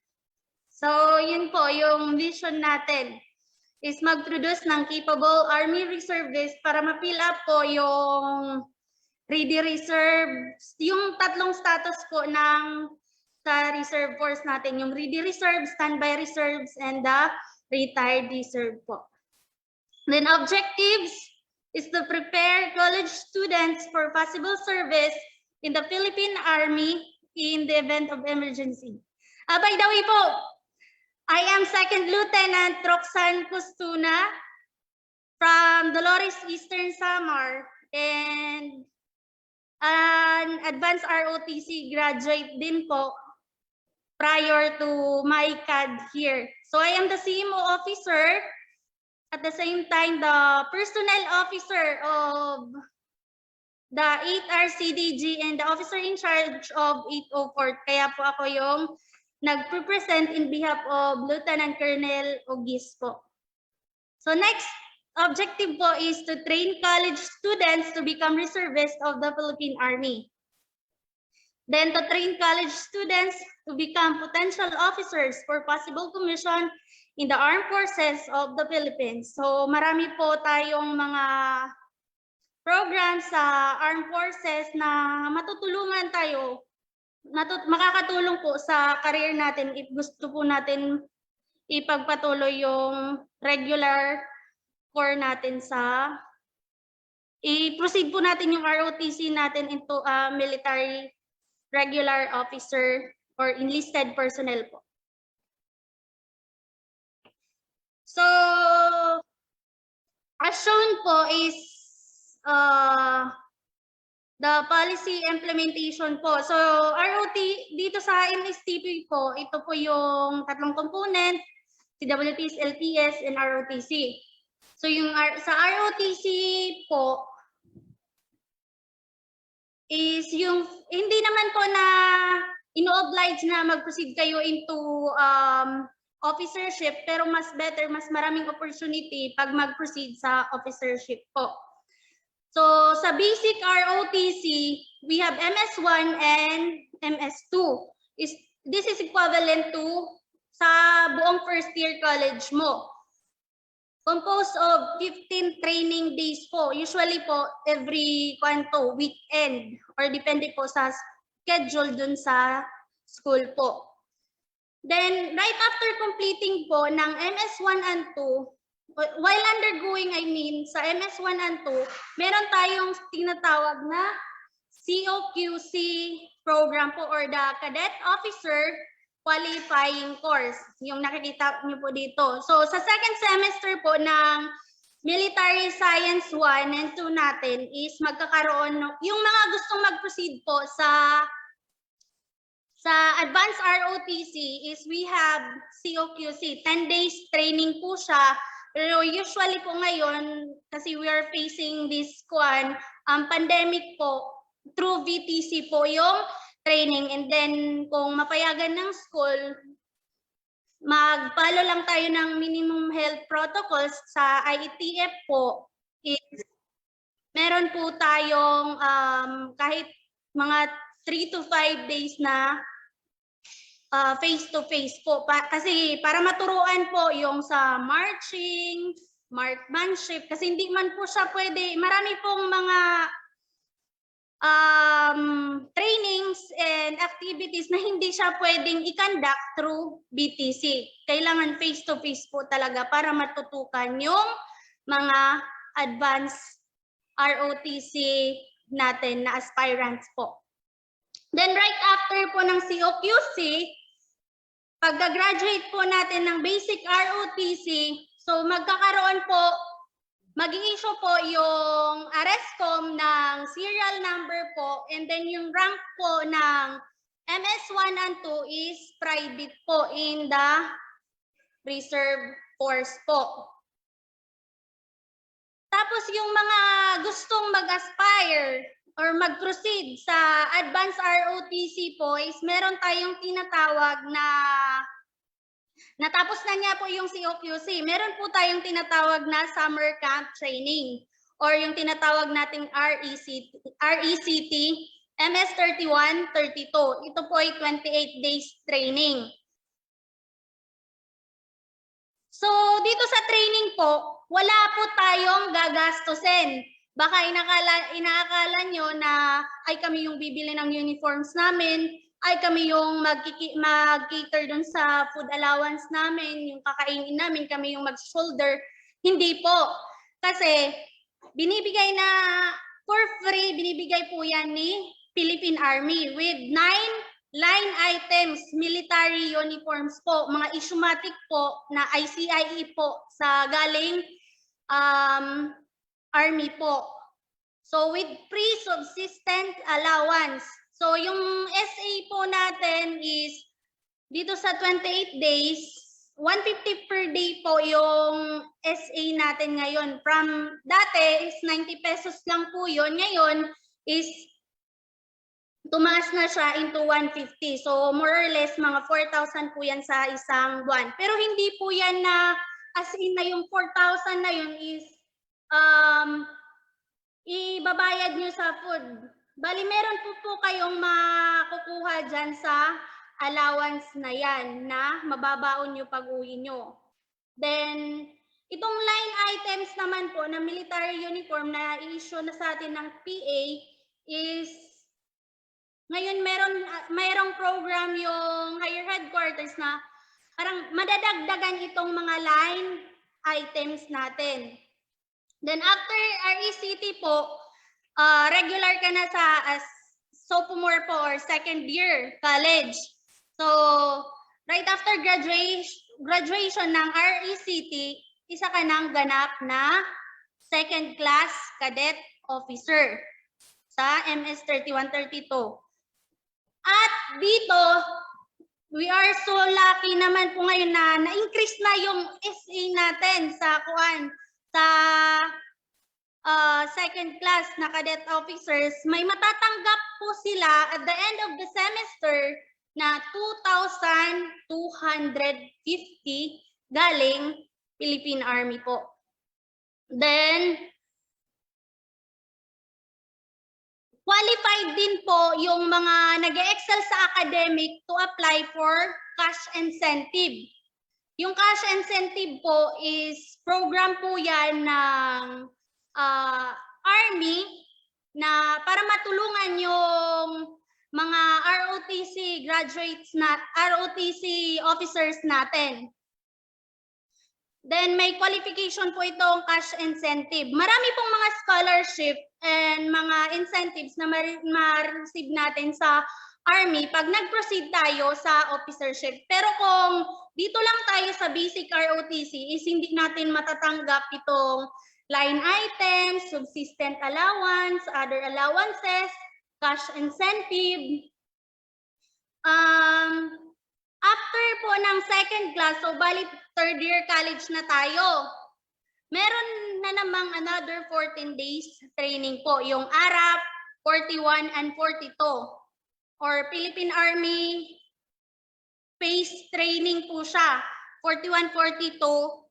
So yun po, yung vision natin is mag-produce ng capable Army reservists para ma-fill up po yung ready reserves, yung tatlong status po ng sa reserve force natin, yung ready reserve, standby reserves, and the retired reserve po. Then objectives is to prepare college students for possible service in the Philippine Army in the event of emergency. By the way po, I am Second Lieutenant Roxanne Costuna from Dolores Eastern Samar and an advanced ROTC graduate din po prior to my CAD here. So I am the CMO officer, at the same time the personnel officer of the 8 RCDG and the officer in charge of 804. Kaya po ako yung nag-represent in behalf of Lieutenant Colonel Ogis po. So next objective po is to train college students to become reservists of the Philippine Army. Then to train college students to become potential officers for possible commission in the armed forces of the Philippines. So marami po tayong mga programs sa armed forces na matutulungan tayo, makakatulong po sa career natin if gusto po natin ipagpatuloy yung regular core natin sa i-proceed po natin yung ROTC natin into military regular officer or enlisted personnel po. So, as shown po is the policy implementation po. So, ROT, dito sa NSTP po, ito po yung tatlong component, CWTs, LTS, and ROTC. So, yung sa ROTC po, is yung, hindi naman po na ino-oblige na mag-proceed kayo into officership, pero mas better, mas maraming opportunity pag mag-proceed sa officership po. So, sa basic ROTC, we have MS1 and MS2. This is equivalent to sa buong first year college mo. Composed of 15 training days po. Usually po, every weekend or depende po sa schedule dun sa school po. Then, right after completing po ng MS1 and 2, while undergoing, sa MS1 and 2, meron tayong tinatawag na COQC program po or the Cadet Officer Qualifying Course, yung nakikita niyo po dito. So, sa second semester po ng Military Science 1 and 2 natin is magkakaroon, yung mga gustong mag-proceed po sa Advanced ROTC is we have COQC, 10 days training po siya. Pero usually po ngayon, kasi we are facing this pandemic po, through VTC po yung training, and then kung mapayagan ng school, mag-follow lang tayo ng minimum health protocols sa IETF po. Meron po tayong kahit mga 3 to 5 days na face-to-face po. Kasi para maturuan po yung sa marching, marksmanship, kasi hindi man po siya pwede, marami pong mga trainings and activities na hindi siya pwedeng i-conduct through BTC. Kailangan face-to-face po talaga para matutukan yung mga advanced ROTC natin na aspirants po. Then right after po ng COQC, pagka-graduate po natin ng basic ROTC, so magkakaroon po, mag-i-issue po yung ARESCOM ng serial number po, and then yung rank po ng MS1 and 2 is private po in the reserve force po. Tapos yung mga gustong mag-aspire or mag-proceed sa advanced ROTC po is meron tayong tinatawag na natapos na niya po yung COQC. Meron po tayong tinatawag na summer camp training or yung tinatawag nating RECT MS31-32. Ito po ay 28 days training. So dito sa training po, wala po tayong gagastusin. Baka inaakala nyo na ay kami yung bibili ng uniforms namin, ay kami yung mag-cater dun sa food allowance namin, yung kakainin namin, kami yung mag-shoulder. Hindi po. Kasi binibigay na for free, binibigay po yan ni Philippine Army with 9 line items, military uniforms po, mga issumatic po na ICIE po sa galing Army po. So with free subsistence allowance. So yung SA po natin is dito sa 28 days, 150 per day po yung SA natin ngayon. From dati is 90 pesos lang po yun. Ngayon is tumaas na siya into 150. So more or less mga 4,000 po yan sa isang buwan. Pero hindi po yan na as in na yung 4,000 na yun is ibabayad nyo sa food. Bali, meron po kayong makukuha dyan sa allowance na yan na mababaon nyo pag uwi nyo. Then, itong line items naman po na military uniform na i-issue na sa atin ng PA is ngayon mayroong program yung higher headquarters na parang madadagdagan itong mga line items natin. Then after RECT po, regular ka na sa sophomore po or second year college. So, right after graduation ng RECT, isa ka nang ganap na second class cadet officer sa MS 3132. At dito, we are so lucky naman po ngayon na na-increase na yung SA natin sa second class na cadet officers. May matatanggap po sila at the end of the semester na 2,250 galing Philippine Army po. Then, qualified din po yung mga nag-excel sa academic to apply for cash incentive. Yung cash incentive po is program po yan ng Army na para matulungan yung mga ROTC graduates ROTC officers natin. Then may qualification po itong cash incentive. Marami pong mga scholarship and mga incentives na ma-receive natin sa Army pag nag-proceed tayo sa officership. Pero kung dito lang tayo sa basic ROTC is hindi natin matatanggap itong line items, subsistence allowance, other allowances, cash incentive. After po ng second class, so bali third year college na tayo, meron na namang another 14 days training po, yung ARAP 41 and 42 or Philippine Army phase training po siya, 41-42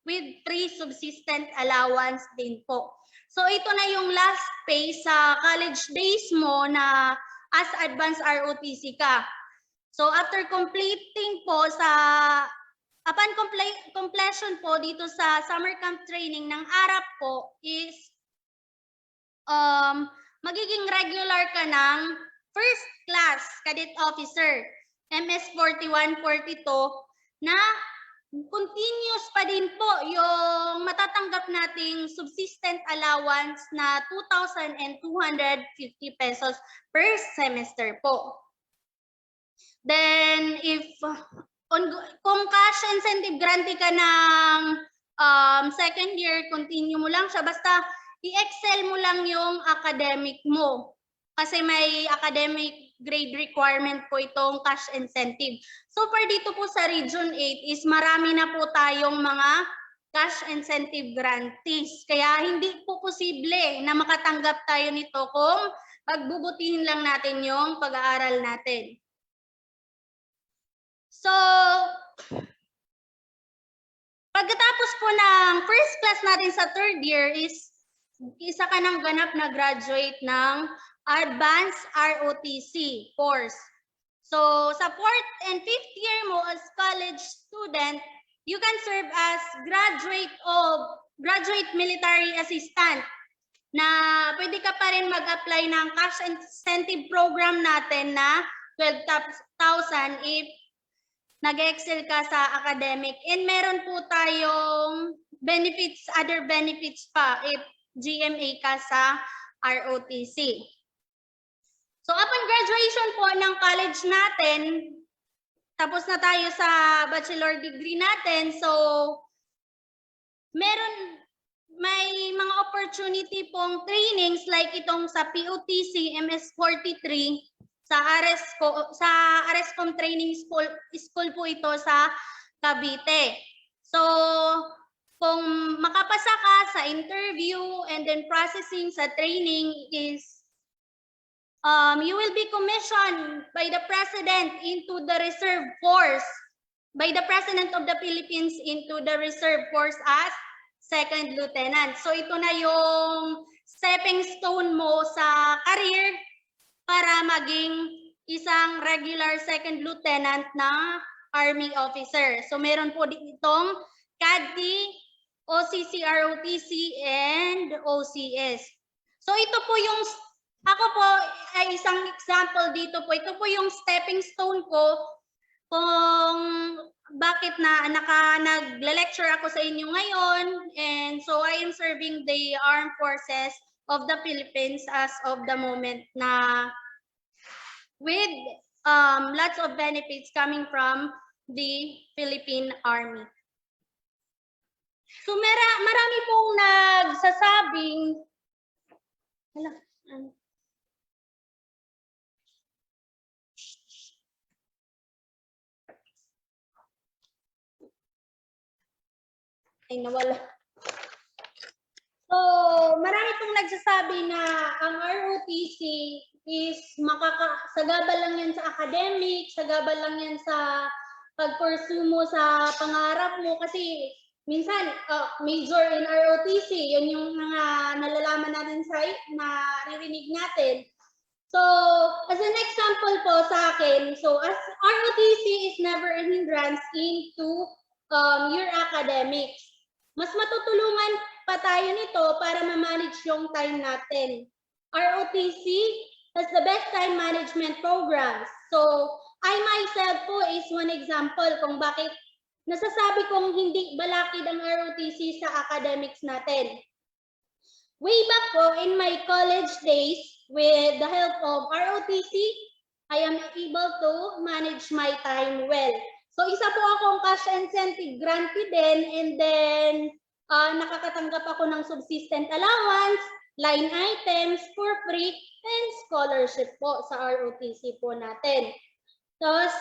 with 3 subsistence allowance din po. So ito na yung last phase sa college days mo na as advanced ROTC ka. So after completing po upon completion po dito sa summer camp training ng ARAP po is magiging regular ka ng first class cadet officer, MS 41-42 na continuous pa din po yung matatanggap nating subsistence allowance na 2,250 pesos per semester po. Then kung cash incentive grantee ka ng second year, continue mo lang siya. Basta i-excel mo lang yung academic mo. Kasi may academic grade requirement po itong cash incentive. So for dito po sa Region 8 is marami na po tayong mga cash incentive grantees. Kaya hindi po posible na makatanggap tayo nito kung pagbubutihin lang natin yung pag-aaral natin. So, pagkatapos po ng first class natin sa third year is isa ka nang ganap na graduate ng Advanced ROTC course. So, sa fourth and fifth year mo as college student, you can serve as graduate military assistant na pwede ka pa rin mag-apply ng cash incentive program natin na 12,000 if nag-excel ka sa academic. And meron po tayong benefits, other benefits pa if GMA ka sa ROTC. So upon graduation po ng college natin, tapos na tayo sa bachelor degree natin, so may mga opportunity pong trainings like itong sa POTC, MS43, sa Arescom Training School po ito sa Cavite. So, kung makapasa ka sa interview and then processing sa training is you will be commissioned by the President into the Reserve Force, by the President of the Philippines into the Reserve Force as Second Lieutenant. So ito na yung stepping stone mo sa career para maging isang regular Second Lieutenant na Army officer. So meron po ditong CADT, OCC, ROTC, and OCS. So ito po yung ako po ay isang example dito po. Ito po yung stepping stone ko kung bakit nagle-lecture ako sa inyo ngayon. And so I am serving the Armed Forces of the Philippines as of the moment na with lots of benefits coming from the Philippine Army. So marami pong nagsasabing ay nawala. So, marami pong nagsasabi na ang ROTC is sagabal lang yan sa academic, sagabal lang yan sa pag-pursue mo sa pangarap mo kasi minsan major in ROTC, yun yung mga nalalaman natin sa naririnig natin. So, as an example po sa akin, so as ROTC is never a hindrance into your academics. Mas matutulungan pa tayo nito para ma-manage yung time natin. ROTC has the best time management programs. So, I myself po is one example kung bakit nasasabi kong hindi balakid ang ROTC sa academics natin. Way back po in my college days, with the help of ROTC, I am able to manage my time well. So, isa po akong cash incentive grantee din, and then nakakatanggap ako ng subsistence allowance, line items for free, and scholarship po sa ROTC po natin. Tapos,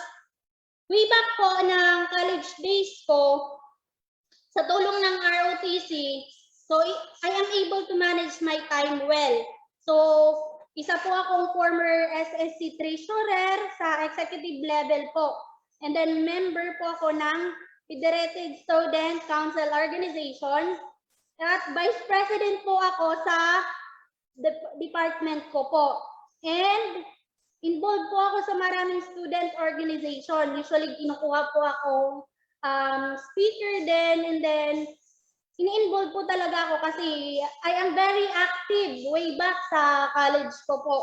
way back po ng college days ko, sa tulong ng ROTC, so I am able to manage my time well. So, isa po akong former SSC treasurer sa executive level po. And then member po ako ng Federated Student Council Organization at vice president po ako sa department ko po. And involved po ako sa maraming student organization. Usually kinukuha po ako speaker din, and then ini-involve po talaga ako kasi I am very active way back sa college ko po.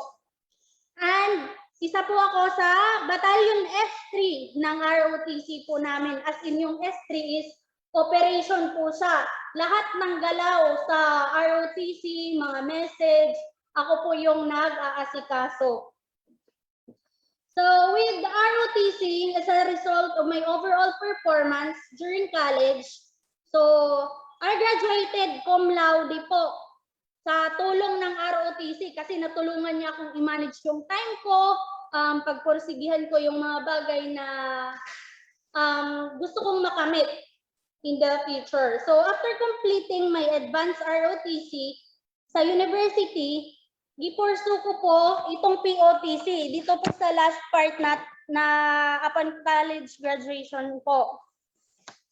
And isa po ako sa Battalion F3 ng ROTC po namin. As in yung S3 is operation po siya. Lahat ng galaw sa ROTC, mga message, ako po yung nag-aasikaso. So with the ROTC, as a result of my overall performance during college, so I graduated cum laude po sa tulong ng ROTC kasi natulungan niya akong i-manage yung time ko, pagpursigihan ko yung mga bagay na gusto kong makamit in the future. So after completing my advanced ROTC sa university, gipursue ko po itong POTC dito po sa last part na upon college graduation po.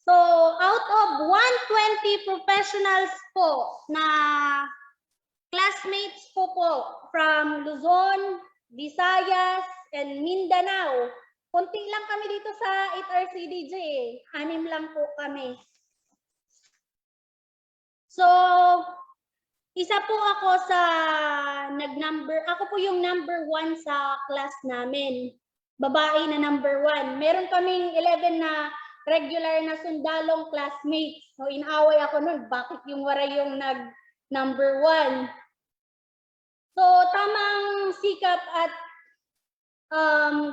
So out of 120 professionals po na classmates po from Luzon, Visayas, and Mindanao. Kunti lang kami dito sa 8RCDJ eh. 6 lang po kami. So, isa po ako sa ako po yung number 1 sa class namin. Babae na number 1. Meron kaming 11 na regular na sundalong classmates. So, inaway ako nun. Bakit yung waray yung number 1? So, tamang sikap at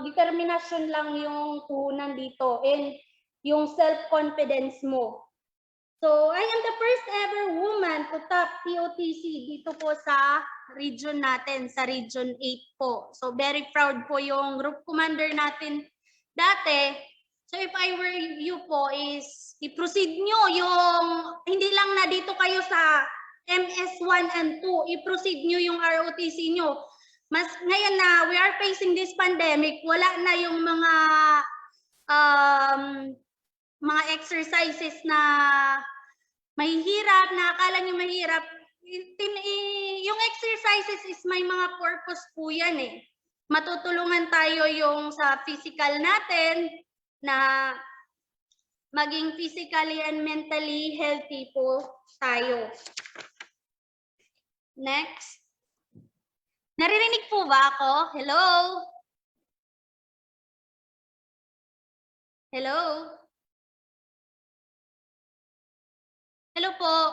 determinasyon lang yung puhunan dito and yung self-confidence mo. So, I am the first ever woman to top POTC dito po sa region natin, sa Region 8 po. So, very proud po yung group commander natin dati. So, if I were you po is i-proceed nyo yung, hindi lang na dito kayo sa MS1 and 2, i-proceed nyo yung ROTC nyo. Mas ngayon na we are facing this pandemic, wala na yung mga exercises na mahihirap, na akala nyo mahirap. Yung exercises is may mga purpose po yan eh. Matutulungan tayo yung sa physical natin na maging physically and mentally healthy po tayo. Next. Naririnig po ba ako? Hello? Hello? po.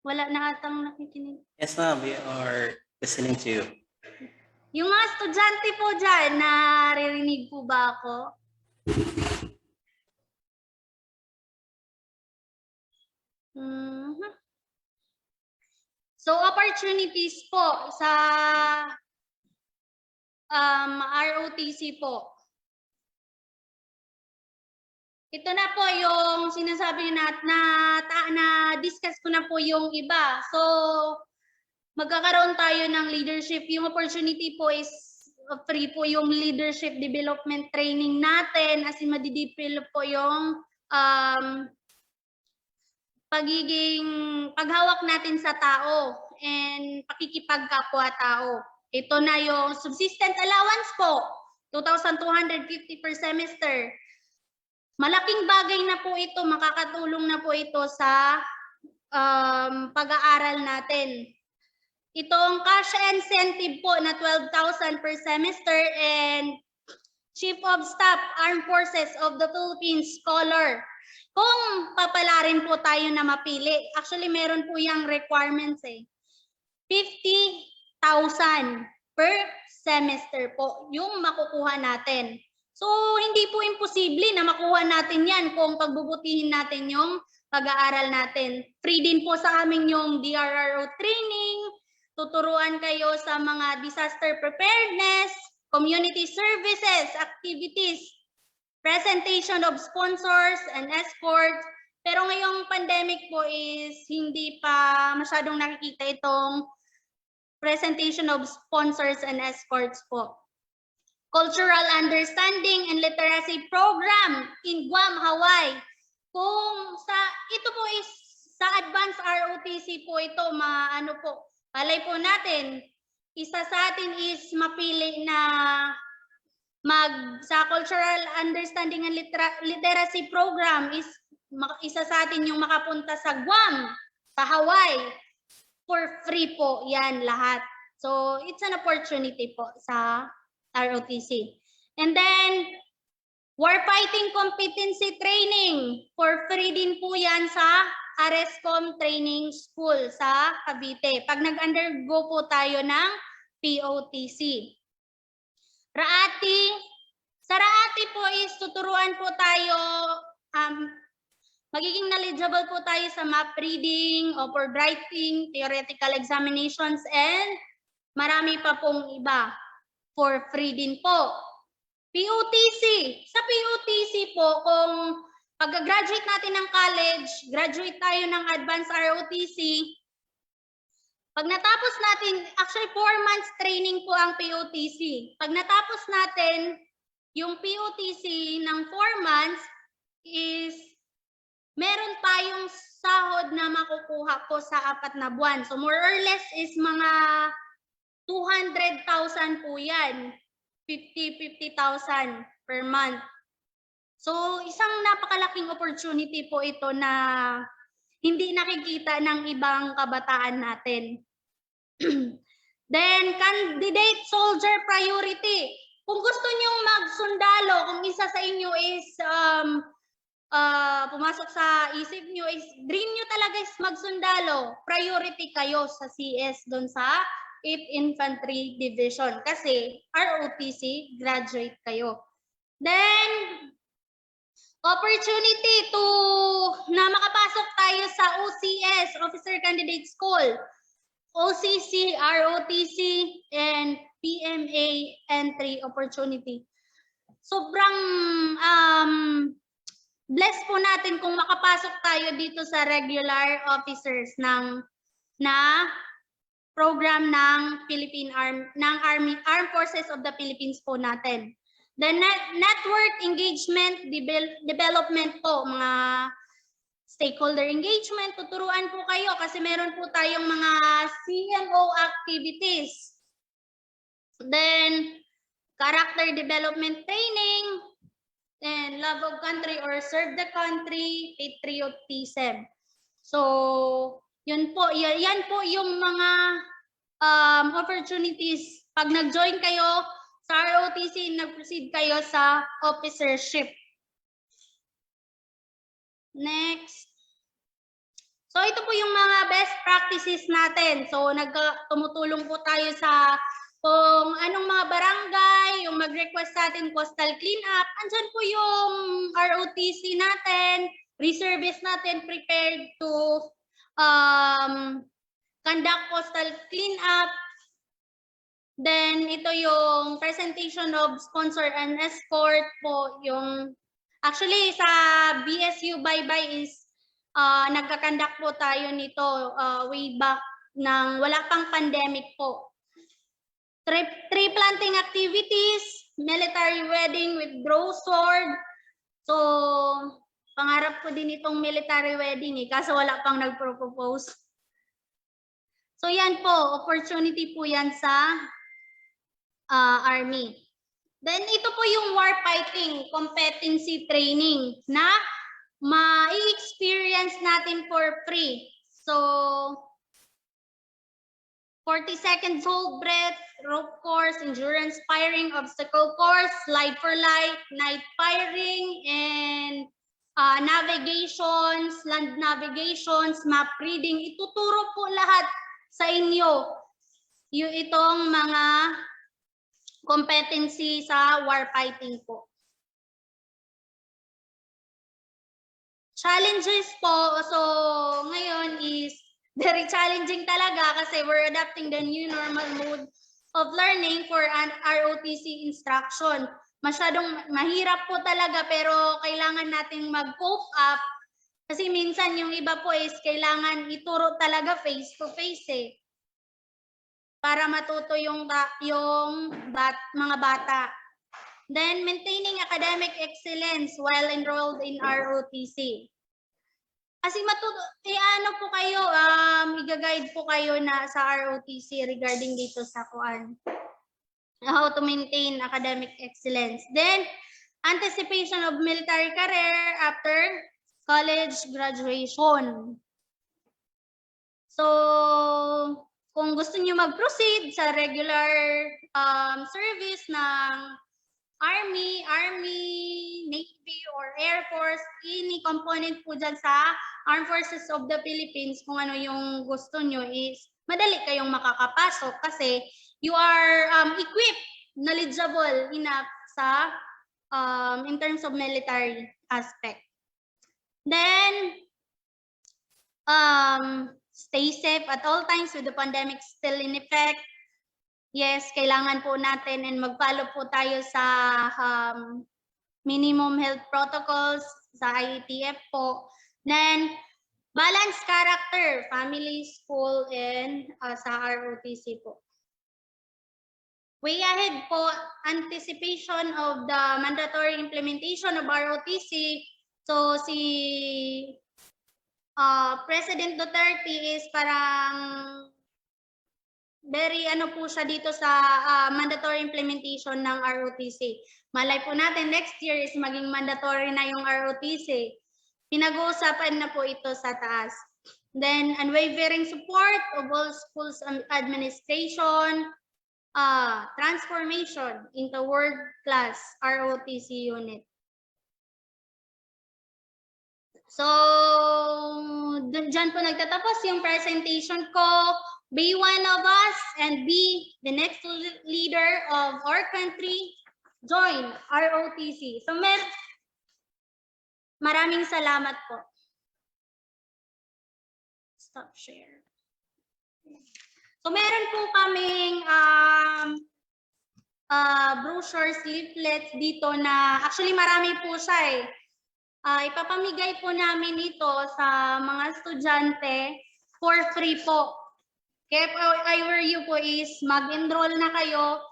Wala na atang nakikinig. Yes, ma'am. We are listening to you. Yung mga estudyante po dyan, naririnig po ba ako? Mhm. So, opportunities po sa ROTC po. Ito na po yung sinasabi na discuss ko na po yung iba. So, magkakaroon tayo ng leadership. Yung opportunity po is free po yung leadership development training natin, as in madidevelop po yung paghawak natin sa tao and pakikipagkapwa-tao. Ito na yung subsistence allowance po, 2,250 per semester. Malaking bagay na po ito, makakatulong na po ito sa pag-aaral natin. Itong cash incentive po na 12,000 per semester and Chief of Staff Armed Forces of the Philippines Scholar. Kung papalarin po tayo na mapili, actually meron po yung requirements 50,000 per semester po yung makukuha natin. So, hindi po imposible na makuha natin yan kung pagbubutihin natin yung pag-aaral natin. Free din po sa amin yung DRRO training, tuturuan kayo sa mga disaster preparedness, community services, activities, presentation of sponsors and escorts. Pero ngayong pandemic po is hindi pa masyadong nakikita itong presentation of sponsors and escorts po. Cultural Understanding and Literacy Program in Guam, Hawaii. Ito po is sa advanced ROTC po ito, palay po natin, isa sa atin is mapili na sa Cultural Understanding and Literacy Program is isa sa atin yung makapunta sa Guam, sa Hawaii, for free po yan lahat. So, it's an opportunity po sa ROTC. And then, warfighting competency training, for free din po yan sa RSCOM Training School sa Cavite. Pag nag-undergo po tayo ng POTC. Sa Rotc po is tuturuan po tayo, magiging knowledgeable po tayo sa map reading, open writing, theoretical examinations, and marami pa pong iba. For free din po. POTC. Sa POTC po, kung pag-graduate natin ng college, graduate tayo ng advanced ROTC, pag natapos natin, actually 4 months training po ang POTC. Pag natapos natin, yung POTC ng 4 months is meron tayong sahod na makukuha po sa 4 na buwan. So more or less is mga 200,000 po yan. 50,000 per month. So, isang napakalaking opportunity po ito na hindi nakikita ng ibang kabataan natin. Then, candidate soldier priority. Kung gusto nyong magsundalo, kung isa sa inyo is pumasok sa isip nyo, is dream nyo talaga is magsundalo, priority kayo sa CS doon sa 8th Infantry Division kasi ROTC graduate kayo. Then, opportunity na makapasok tayo sa OCS, Officer Candidate School, OCC, ROTC, and PMA entry opportunity. Sobrang blessed po natin kung makapasok tayo dito sa regular officers na program ng Armed Forces of the Philippines po natin. The network engagement development po, mga stakeholder engagement, tuturuan po kayo kasi meron po tayong mga CMO activities. Then, character development training, then love of country or serve the country, patriotism. So, yan po yung mga opportunities. Pag nag-join kayo sa ROTC, nag-proceed kayo sa officership. Next. So ito po yung mga best practices natin. So tumutulong po tayo sa kung anong mga barangay, yung mag-request natin coastal cleanup, andyan po yung ROTC natin, reservists natin prepared to conduct coastal cleanup. Then ito yung presentation of sponsor and escort po, yung actually sa BSU Bye-Bye is nagkakandak po tayo nito way back ng wala pang pandemic po. Tree planting activities, military wedding with draw sword. So, pangarap ko din itong military wedding kaso wala pang nagpro-propose. So yan po, opportunity po yan sa Army. Then ito po yung warfighting competency training na ma-experience natin for free. So, 40 seconds hold breath, rope course, endurance firing, obstacle course, slide for light, night firing, and navigations, land navigations, map reading. Ituturo po lahat sa inyo yung itong mga competency sa warfighting po. Challenges po, so ngayon is very challenging talaga kasi we're adapting the new normal mode of learning for an ROTC instruction. Masyadong mahirap po talaga pero kailangan nating mag-cope up kasi minsan yung iba po is kailangan ituro talaga face to face para matuto yung mga bata. Then maintaining academic excellence while enrolled in ROTC. Kasi ano po kayo, i-guide po kayo na sa ROTC regarding dito sa how to maintain academic excellence. Then, anticipation of military career after college graduation. So, kung gusto niyo mag-proceed sa regular service ng Army, Navy, or Air Force, any component po dyan sa Armed Forces of the Philippines, kung ano yung gusto nyo is madali kayong makakapasok kasi you are equipped, knowledgeable enough sa in terms of military aspect. Then, stay safe at all times with the pandemic still in effect. Yes, kailangan po natin and mag-follow po tayo sa minimum health protocols sa IETF po. Then, balance character, family, school, and sa ROTC po. Way ahead po, anticipation of the mandatory implementation of ROTC. So, si President Duterte is parang very po siya dito sa mandatory implementation ng ROTC. Malay po natin next year is maging mandatory na yung ROTC. Pinag-uusapan na po ito sa taas. Then, unwavering support of all schools administration, transformation into world-class ROTC unit. So, dyan po nagtatapos yung presentation ko. Be one of us and be the next leader of our country. Join ROTC. So, maraming salamat po. Stop share. So, meron po kaming brochures, leaflets dito na, actually marami po siya ipapamigay po namin ito sa mga estudyante for free po. Kaya I were you po is mag-enroll na kayo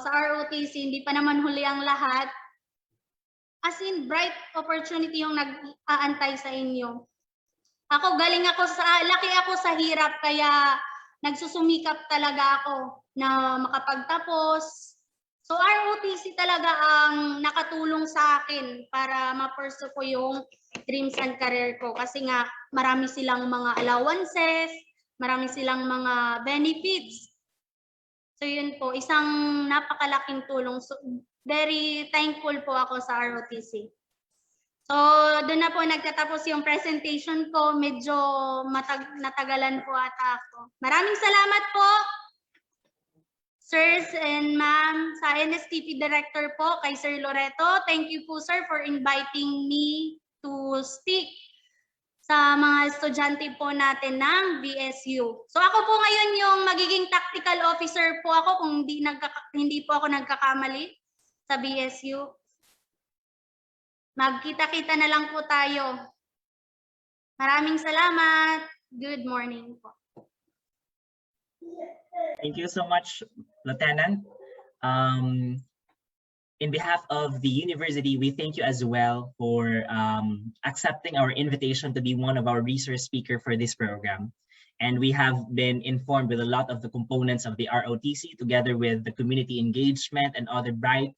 sa ROTC, hindi pa naman huli ang lahat. As in, bright opportunity yung nag-aantay sa inyo. Laki ako sa hirap, kaya nagsusumikap talaga ako na makapagtapos. So ROTC talaga ang nakatulong sa akin para ma-pursue ko yung dreams and career ko. Kasi nga, marami silang mga allowances, marami silang mga benefits. So yun po, isang napakalaking tulong. So, very thankful po ako sa ROTC. So doon na po nagtatapos yung presentation ko. Medyo natagalan po ata ako. Maraming salamat po, sirs and ma'am, sa NSTP Director po, kay Sir Loreto. Thank you po, sir, for inviting me to speak sa mga estudyante po natin ng BSU. So ako po ngayon yung magiging tactical officer po ako kung hindi po ako nagkakamali sa BSU. Magkita-kita na lang po tayo. Maraming salamat. Good morning po. Thank you so much, Lieutenant. In behalf of the university, we thank you as well for accepting our invitation to be one of our resource speaker for this program. And we have been informed with a lot of the components of the ROTC together with the community engagement and other bright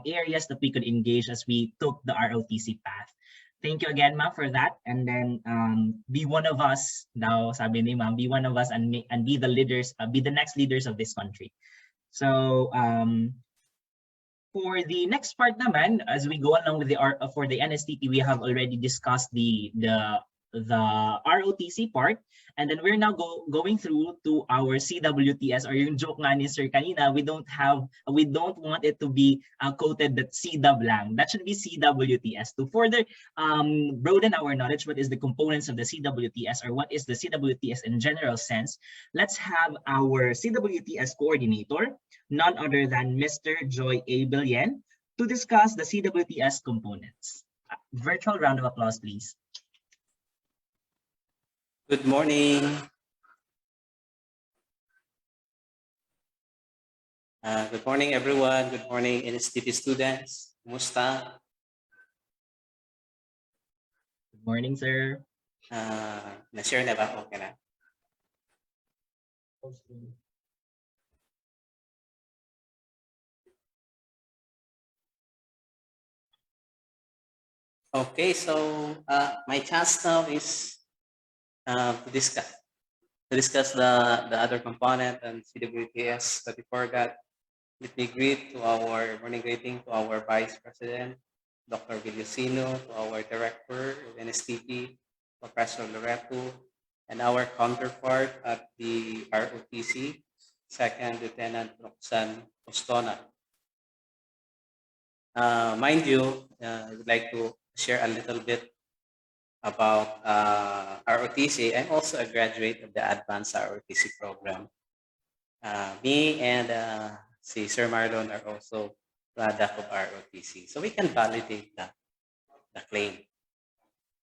areas that we could engage as we took the ROTC path. Thank you again, ma'am, for that. And then be one of us, daw sabi ni ma'am, be one of us and be the leaders, be the next leaders of this country. So for the next part naman, as we go along with the for the NSTP, we have already discussed the ROTC part, and then we're now going through to our CWTS, or yung joke nga ni Sir kanina, we don't want it to be quoted that CW lang. That should be CWTS to further broaden our knowledge. What is the components of the CWTS, or what is the CWTS in general sense? Let's have our CWTS coordinator, none other than Mr. Joy A. Billion, to discuss the CWTS components. Virtual round of applause, please. Good morning. Good morning, everyone. Good morning, NSTP students. Kumusta? Good morning, sir. Na-share na ba? Okay na. Okay, so my task now is to discuss the other component and CWTS. But before that, let me greet to our morning greeting to our Vice President, Dr. Villosino, to our Director of NSTP, Professor Loreto, and our counterpart at the ROTC, Second Lieutenant Roxanne Ostona. Mind you, I would like to share a little bit about ROTC. I'm also a graduate of the Advanced ROTC program. Me and si Sir Marlon are also product of ROTC. So we can validate the claim.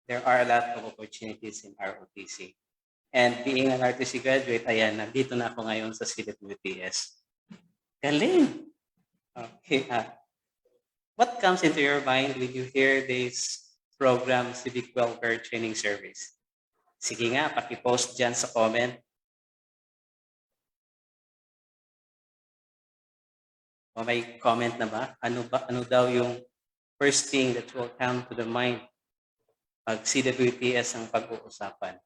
There are a lot of opportunities in ROTC. And being an ROTC graduate, ayan, nandito na ako ngayon sa CWTS. Galing! Okay. What comes into your mind when you hear this program, Civic Welfare Training Service? Sige nga, paki-post dyan sa comment. O may comment na ba? Ano daw yung first thing that will come to the mind pag CWTS ang pag-uusapan?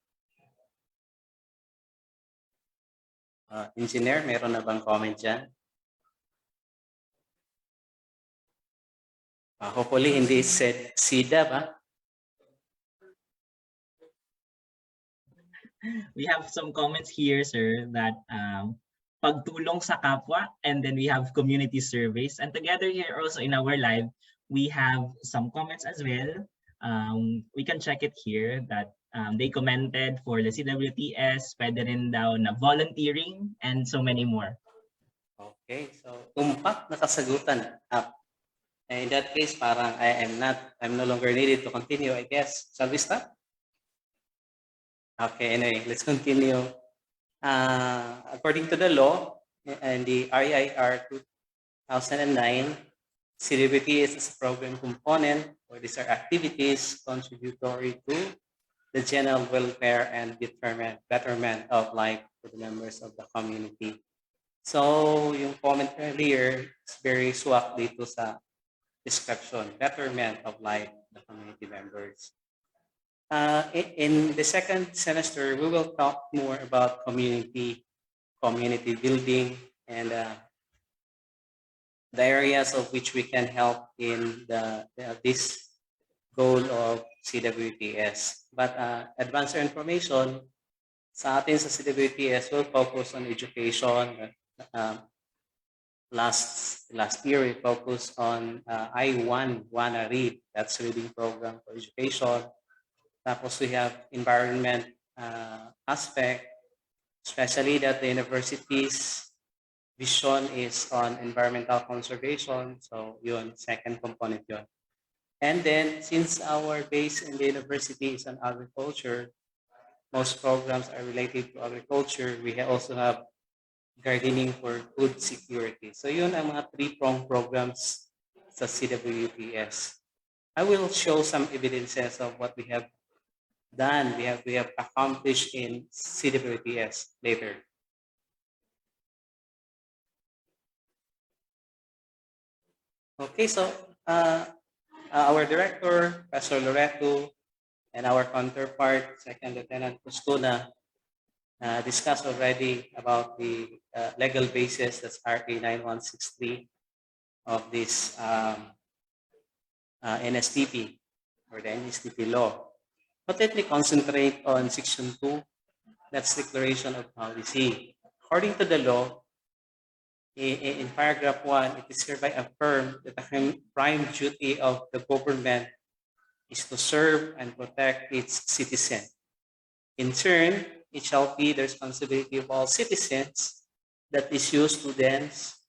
Engineer, meron na bang comment dyan? Hopefully, hindi said SIDA ba? We have some comments here, sir, that pagtulong sa kapwa, and then we have community surveys. And together here also in our live, we have some comments as well. We can check it here that they commented for the CWTS, pwede rin daw na volunteering, and so many more. Okay, so tumpak na kasagutan. In that case, parang I'm no longer needed to continue, I guess. Shall we start? Okay, anyway, let's continue. According to the law and the REIR 2009, CWTS is a program component, or these are activities contributory to the general welfare and betterment of life for the members of the community. So, yung comment earlier is very swak dito sa description, betterment of life of the community members. In the second semester, we will talk more about community building, and the areas of which we can help in this goal of CWTS. But advanced information sa atin sa CWTS will focus on education. Last year, we focused on I1, Wanna Read. That's reading program for education. Tapos we have environment aspect, especially that the university's vision is on environmental conservation. So yun, second component yun. And then since our base in the university is on agriculture, most programs are related to agriculture. We also have gardening for food security. So yun ang mga three-pronged programs sa CWPS. I will show some evidences of what we have done, we have accomplished in CWPS later. Okay, so our director, Professor Loreto, and our counterpart, Second Lieutenant Costuna, discussed already about the legal basis, that's RA 9163 of this NSTP or the NSTP law. But let me concentrate on Section 2, that's Declaration of Policy. According to the law, in paragraph 1, it is hereby affirmed that the prime duty of the government is to serve and protect its citizens. In turn, it shall be the responsibility of all citizens that issue students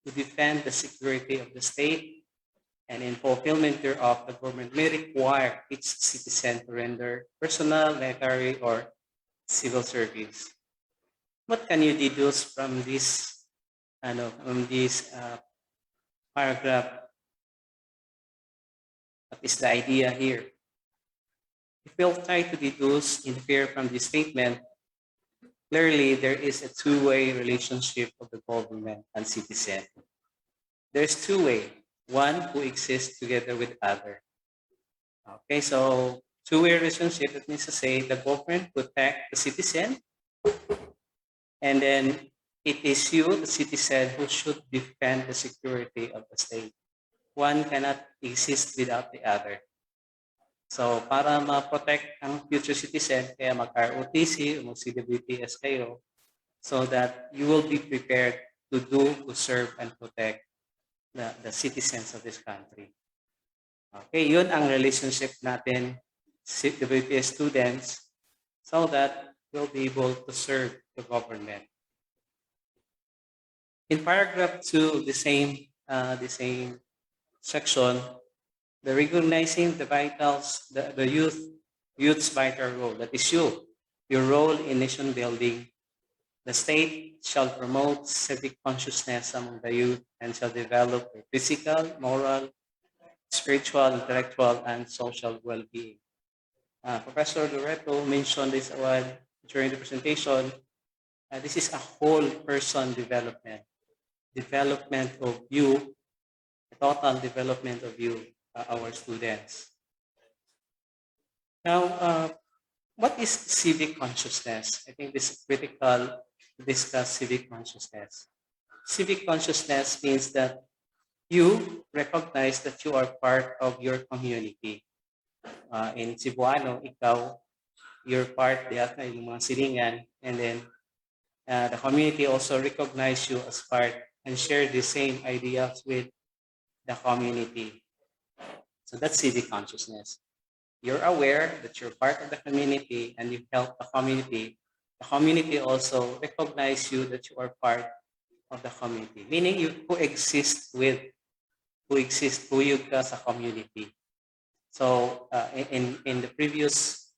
to defend the security of the state, and in fulfillment thereof, the government may require its citizen to render personal, military, or civil service. What can you deduce from this paragraph? What is the idea here? If we'll try to deduce, infer from this statement, clearly there is a two-way relationship of the government and citizen. There's two-way. One who exists together with other. Okay, so two-way relationship, that means to say the government protect the citizen, and then it is you, the citizen, who should defend the security of the state. One cannot exist without the other. So para ma-protect ang future citizen, kaya mag-ROTC o mag-CWTS kayo, so that you will be prepared to serve and protect the citizens of this country. Okay, yun ang relationship natin, CWTS students, so that we'll be able to serve the government. In paragraph 2, the same section, the recognizing the vitals, the youth's vital role, that is your role in nation building. The state shall promote civic consciousness among the youth and shall develop their physical, moral, spiritual, intellectual, and social well-being. Professor Loreto mentioned this one during the presentation. This is a whole person development of you, the total development of you, our students. Now, what is civic consciousness? I think this is critical to discuss civic consciousness. Civic consciousness means that you recognize that you are part of your community. In Cebuano, ikaw, you're part ng mga silingan, and then the community also recognize you as part and share the same ideas with the community. So that's civic consciousness. You're aware that you're part of the community and you help the community. The community also recognize you that you are part of the community, meaning you coexist ka sa community. So in the previous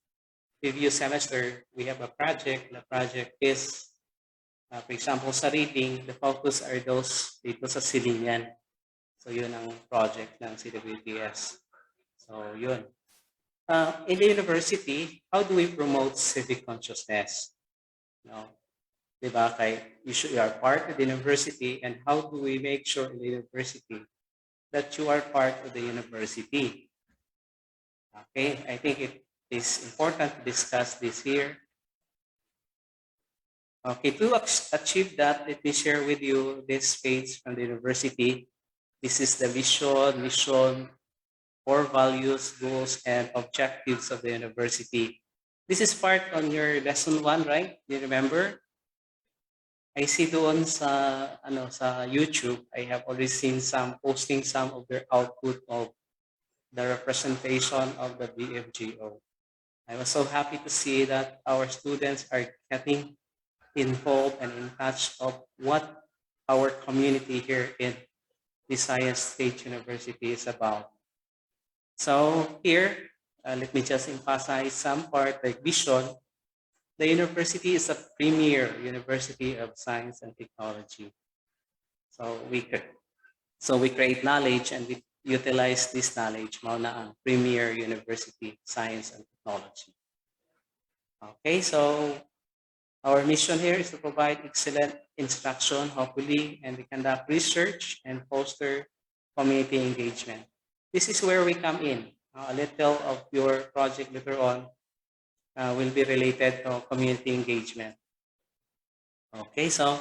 semester, we have a project. The project is, for example, sa reading, the focus are those dito sa silingan. So yun ang project ng CWPS. So yun. In the university, how do we promote civic consciousness? No? Diba? You are part of the university, and how do we make sure in the university that you are part of the university? Okay, I think it is important to discuss this here. Okay, to achieve that, let me share with you this page from the university. This is the vision, core values, goals, and objectives of the university. This is part on your lesson 1, right? Do you remember? I see doon sa YouTube, I have already seen some posting some of their output of the representation of the BFGO. I was so happy to see that our students are getting involved and in touch of what our community here in Visayas State University is about. So here, let me just emphasize some part like vision. The university is a premier university of science and technology. So we create knowledge and we utilize this knowledge. Mao na ang premier university, science and technology. Okay, so our mission here is to provide excellent instruction, hopefully, and we conduct research and foster community engagement. This is where we come in. A little of your project later on will be related to community engagement. Okay, so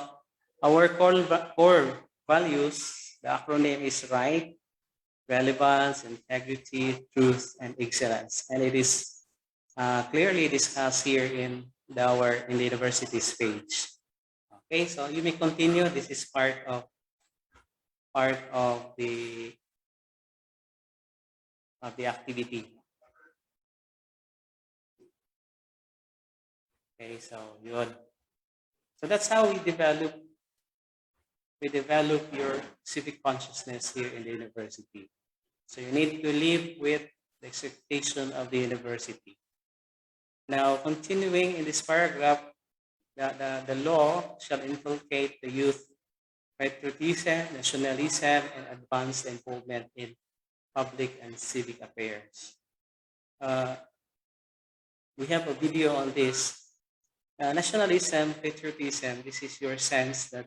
our core values, the acronym is right, relevance, integrity, truth, and excellence. And it is clearly discussed here in the university's page. Okay, so you may continue. This is part of the activity. Okay, so yun. So that's how we develop your civic consciousness here in the university. So you need to live with the expectation of the university. Now, continuing in this paragraph, the law shall inculcate the youth patriotism, nationalism, and advance the involvement in public and civic affairs. We have a video on this. Nationalism, patriotism, this is your sense that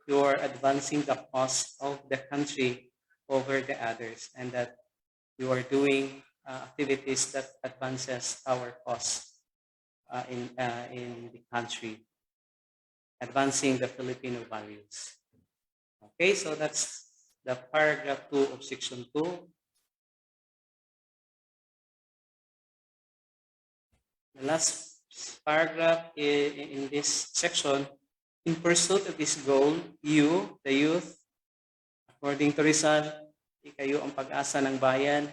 you are advancing the cause of the country over the others and that you are doing activities that advances our cause in the country, advancing the Filipino values. Okay, so that's the paragraph 2 of section 2. The last paragraph in this section, in pursuit of this goal, you, the youth, according to Rizal, ikayo ang pag-asa ng bayan,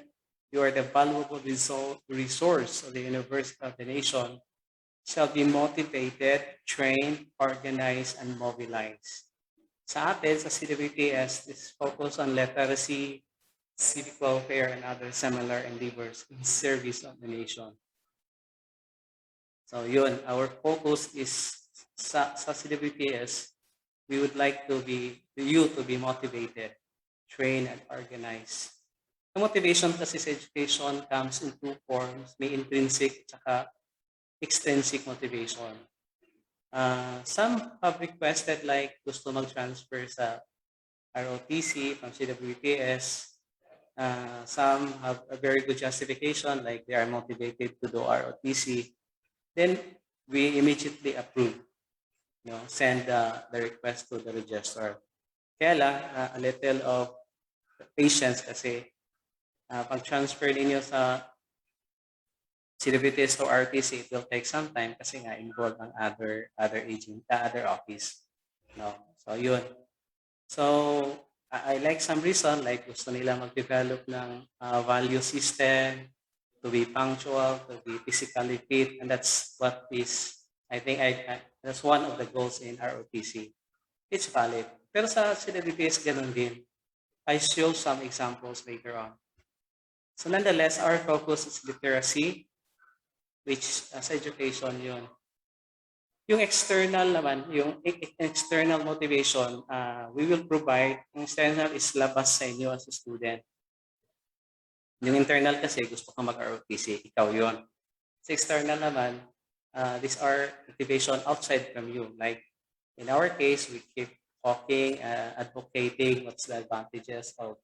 you are the valuable resource of the university of the nation, shall be motivated, trained, organized, and mobilized. Sa atin, sa CWTS, this focus on literacy, civic welfare, and other similar endeavors in service of the nation. So yun, our focus is sa CWTS, we would like you to be motivated, trained, and organized. The motivation kasi sa education comes in two forms, may intrinsic at extrinsic motivation. Some have requested like gusto mag-transfer sa ROTC from CWTS. Some have a very good justification like they are motivated to do ROTC. Then we immediately approve, send the request to the registrar. Kaya lang, a little of patience kasi pag-transfer ninyo sa CWTS or RTC, it will take some time kasi nga involved ang other office. So yun. So I like some reason like gusto nila mag-develop ng value system, to be punctual, to be physically fit, and that's what is, I think, that's one of the goals in ROTC. It's valid. Pero sa CWTS, ganun din. I show some examples later on. So nonetheless, our focus is literacy, which as education yun. Yung external naman, yung external motivation, we will provide. Yung external is labas sa inyo as a student. Yung internal kasi gusto ka mag-ROTC, ikaw yun. Sa external naman, these are motivation outside from you. Like in our case, we keep talking, advocating what's the advantages of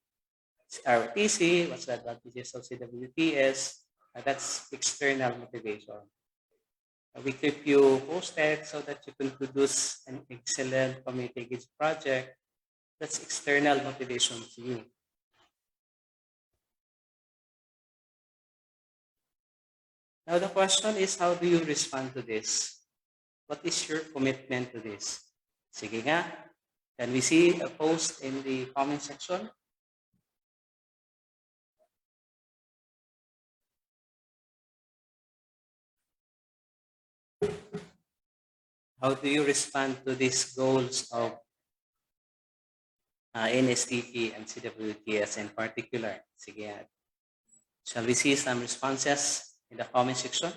ROTC, what's the advantages of CWTS. That's external motivation. We keep you posted so that you can produce an excellent community engagement project. That's external motivation to you. Now the question is, how do you respond to this? What is your commitment to this? Sige nga. Can we see a post in the comment section? How do you respond to these goals of NSTP and CWTS in particular? Sige. Shall we see some responses in the comment section?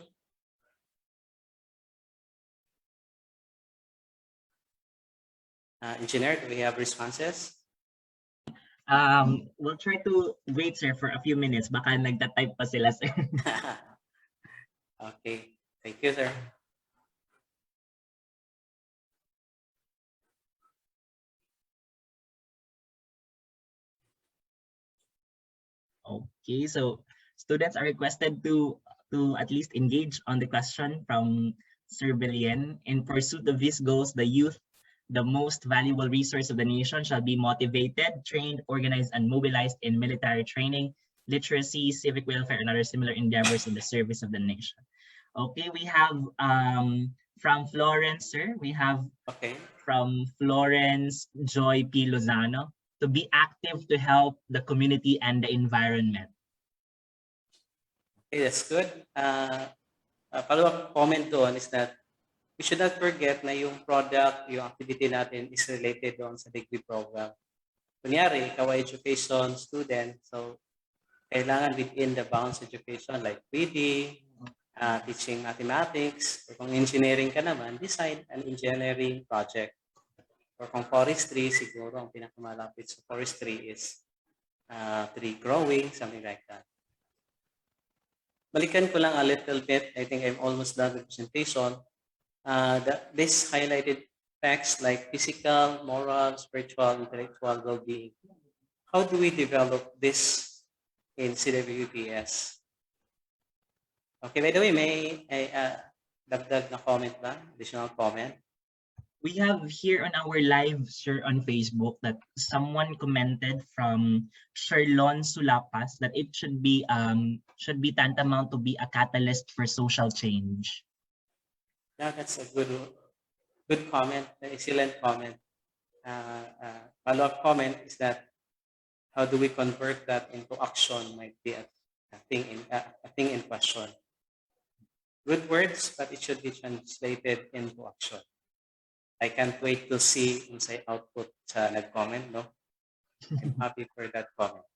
Engineer, do we have responses? We'll try to wait, sir, for a few minutes. Baka nagta-type pa sila, sir. Okay. Thank you, sir. Okay, so students are requested to at least engage on the question from Sir Billion. In pursuit of these goals, the youth, the most valuable resource of the nation, shall be motivated, trained, organized, and mobilized in military training, literacy, civic welfare, and other similar endeavors in the service of the nation. Okay, we have from Florence, sir. We have from Florence Joy P. Lozano, to be active to help the community and the environment. Okay, that's good. Follow-up comment doon is that we should not forget na yung product, yung activity natin is related doon sa degree program. Kunyari, ikaw ay education student, so kailangan within the bounds education like reading, teaching mathematics, or kung engineering ka naman, design an engineering project. Or kung forestry, siguro ang pinakamalapit sa forestry is tree growing, something like that. Balikan ko lang a little bit. I think I'm almost done with the presentation. This highlighted facts like physical, moral, spiritual, intellectual well-being. How do we develop this in CWPS? Okay, by the way, may dagdag na comment ba? Additional comment? We have here on our live, sir, on Facebook that someone commented from Sherlon Sulapas that it should be tantamount to be a catalyst for social change. Yeah, that's a good comment, an excellent comment. Follow-up comment is that how do we convert that into action might be a thing in question. Good words, but it should be translated into action. I can't wait to see inside output sa nag-comment, no? I'm happy for that comment.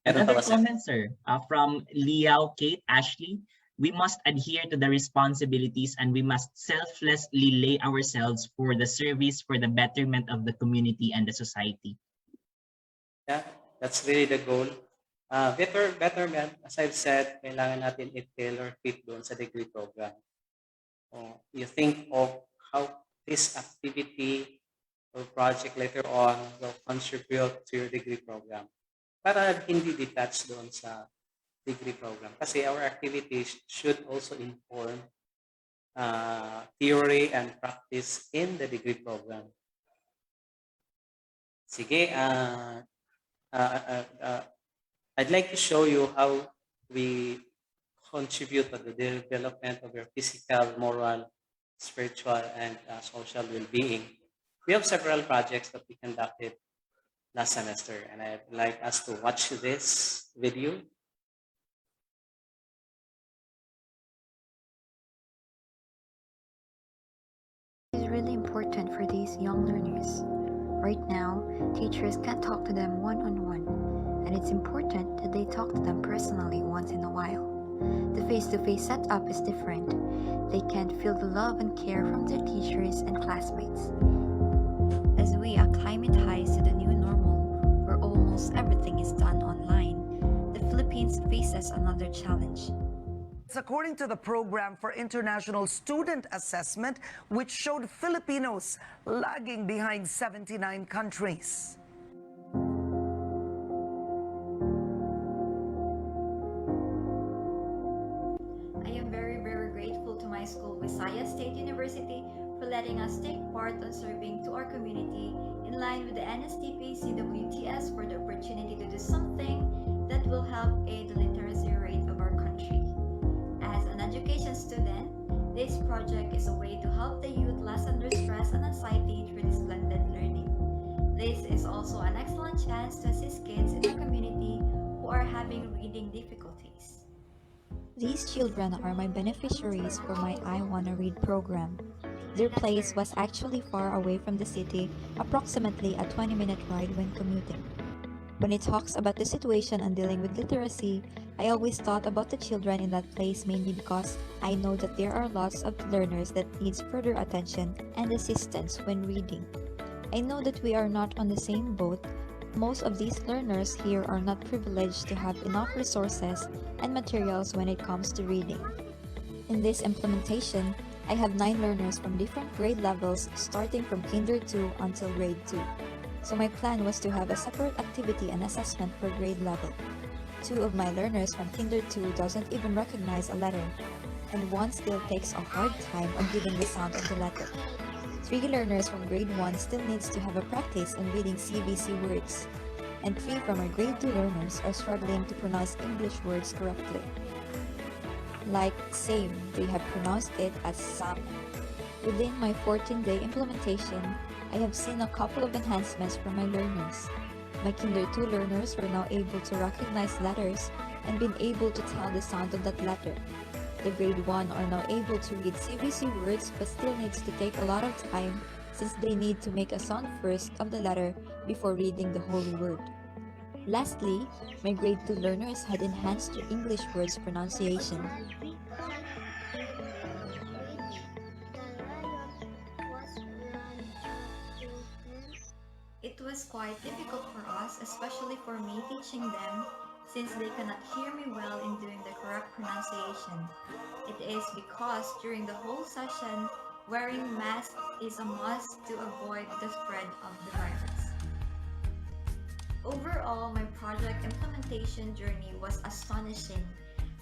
Another comment, sir, from Liao Kate Ashley. We must adhere to the responsibilities and we must selflessly lay ourselves for the service for the betterment of the community and the society. Yeah, that's really the goal. Betterment, as I've said, kailangan natin i-tailor fit doon sa degree program. You think of how this activity or project later on will contribute to your degree program. Para hindi detached doon sa degree program. Kasi our activities should also inform theory and practice in the degree program. Sige, I'd like to show you how we contribute to the development of your physical, moral, spiritual, and social well-being. We have several projects that we conducted last semester, and I'd like us to watch this video. It's really important for these young learners. Right now, teachers can't talk to them one-on-one, and it's important that they talk to them personally once in a while. The face-to-face setup is different. They can't feel the love and care from their teachers and classmates. As we acclimatize to the new normal, where almost everything is done online, the Philippines faces another challenge. According to the Program for International Student Assessment, which showed Filipinos lagging behind 79 countries. I am very grateful to my school, Visayas State University, for letting us take part on serving to our community in line with the NSTP CWTS for the opportunity to do something that will help aid the literacy rate of our country. As This project is a way to help the youth lessen their stress and anxiety through this blended learning. This is also an excellent chance to assist kids in the community who are having reading difficulties. These children are my beneficiaries for my I Wanna Read program. Their place was actually far away from the city, approximately a 20-minute ride when commuting. When it talks about the situation and dealing with literacy, I always thought about the children in that place mainly because I know that there are lots of learners that needs further attention and assistance when reading. I know that we are not on the same boat. Most of these learners here are not privileged to have enough resources and materials when it comes to reading. In this implementation, I have 9 learners from different grade levels starting from Kinder 2 until grade 2. So my plan was to have a separate activity and assessment per grade level. 2 of my learners from Kinder 2 doesn't even recognize a letter, and 1 still takes a hard time on giving the sound of the letter. 3 learners from grade 1 still needs to have a practice on reading CVC words, and 3 from our grade 2 learners are struggling to pronounce English words correctly. Like same, they have pronounced it as sam. Within my 14-day implementation, I have seen a couple of enhancements for my learners. My Kinder 2 learners were now able to recognize letters and been able to tell the sound of that letter. The grade 1 are now able to read CVC words but still needs to take a lot of time since they need to make a sound first of the letter before reading the whole word. Lastly, my grade 2 learners had enhanced their English words pronunciation. It was quite difficult for us, especially for me teaching them, since they cannot hear me well in doing the correct pronunciation. It is because during the whole session, wearing masks is a must to avoid the spread of the virus. Overall, my project implementation journey was astonishing.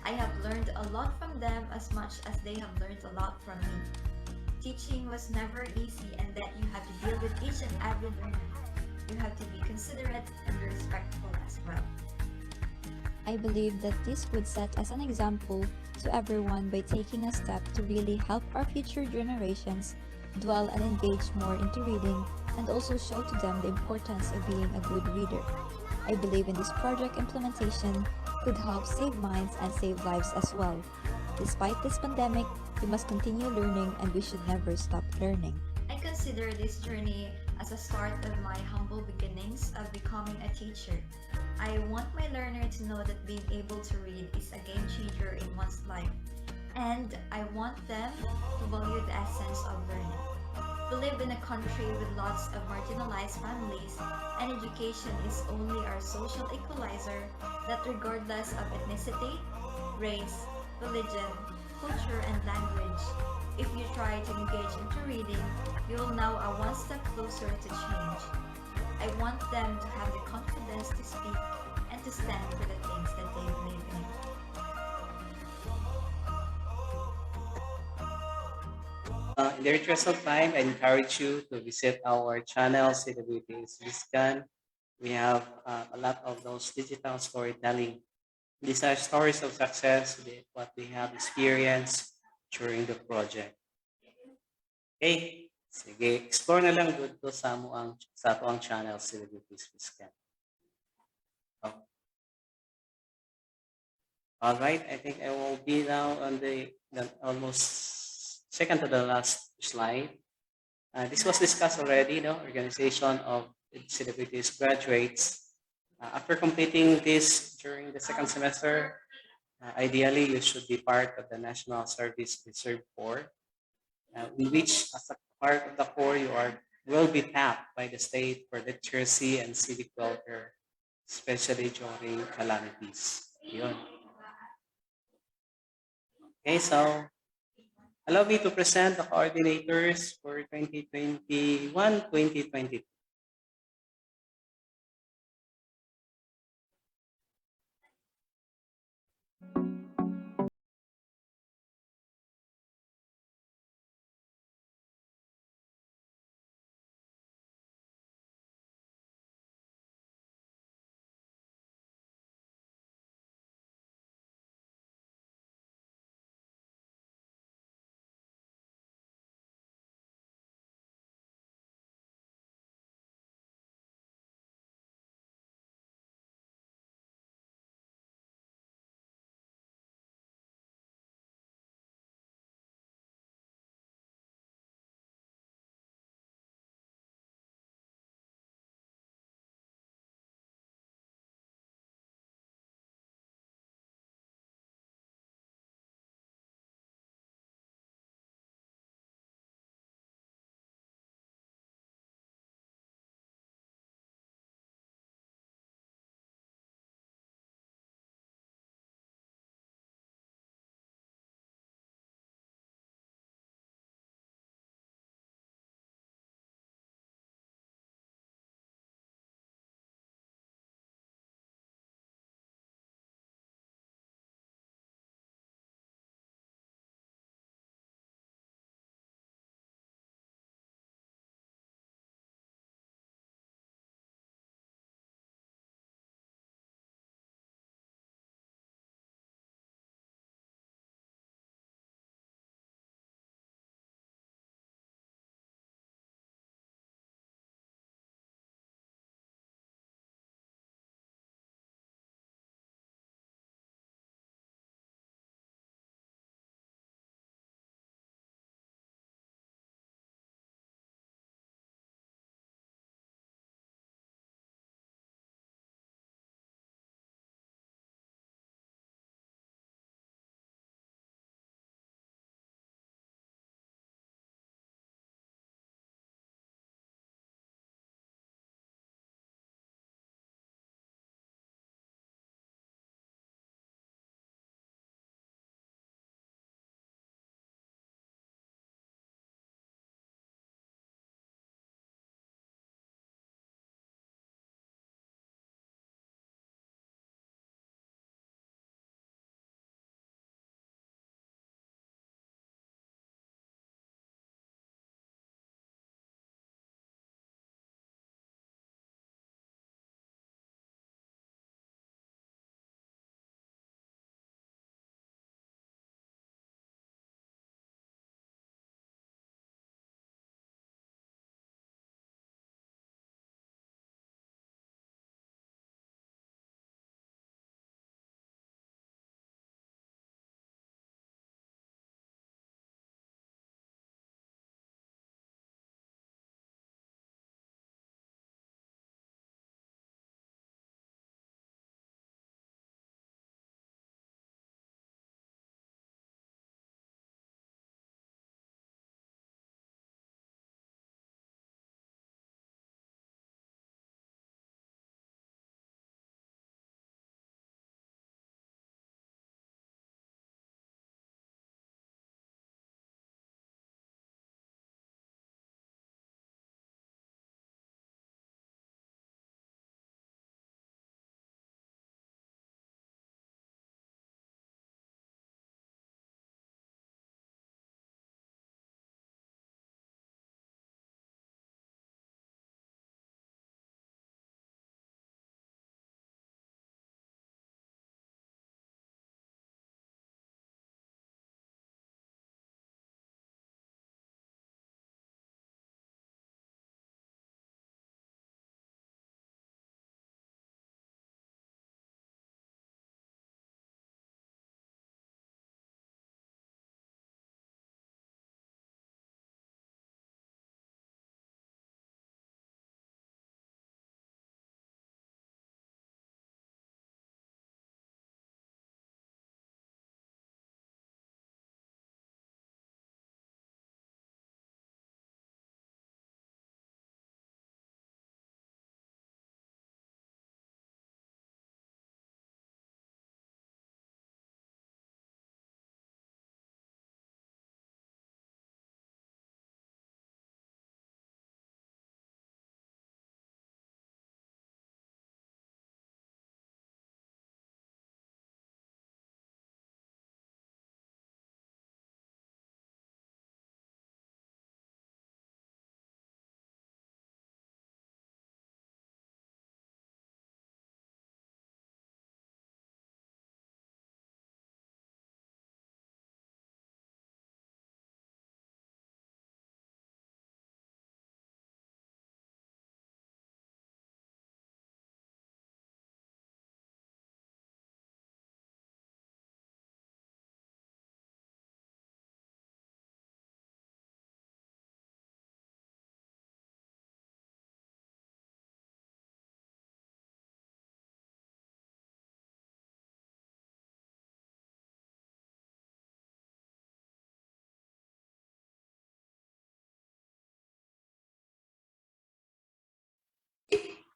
I have learned a lot from them as much as they have learned a lot from me. Teaching was never easy, and that you have to deal with each and every learner. You have to be considerate and respectful as well. I believe that this would set as an example to everyone by taking a step to really help our future generations dwell and engage more into reading and also show to them the importance of being a good reader. I believe in this project implementation could help save minds and save lives as well. Despite this pandemic, we must continue learning and we should never stop learning. I consider this journey as a start of my humble beginnings of becoming a teacher. I want my learner to know that being able to read is a game changer in one's life, and I want them to value the essence of learning. We live in a country with lots of marginalized families, and education is only our social equalizer that regardless of ethnicity, race, religion, culture, and language, if you try to engage into reading, you will now are one step closer to change. I want them to have the confidence to speak and to stand for the things that they believe in. In the interest of time, I encourage you to visit our channel, CWT's Viscan. We have a lot of those digital storytelling. These are stories of success, what we have experienced during the project. Okay, sige, explore na lang dito sa ato ang channel, CWT's Viscan. Oh. All right, I think I will be now on the almost second to the last slide. This was discussed already, no? Organization of CWT's graduates. After completing this during the second semester, ideally you should be part of the National Service Reserve Corps, in which as a part of the Corps will be tapped by the state for literacy and civic welfare, especially during calamities. Yun. Okay, so allow me to present the coordinators for 2021-2022.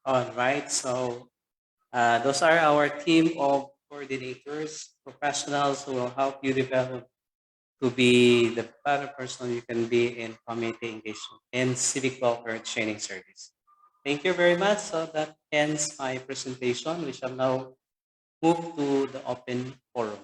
All right, so those are our team of coordinators, professionals who will help you develop to be the better person you can be in community engagement and civic welfare training service. Thank you very much. So that ends my presentation. We shall now move to the open forum.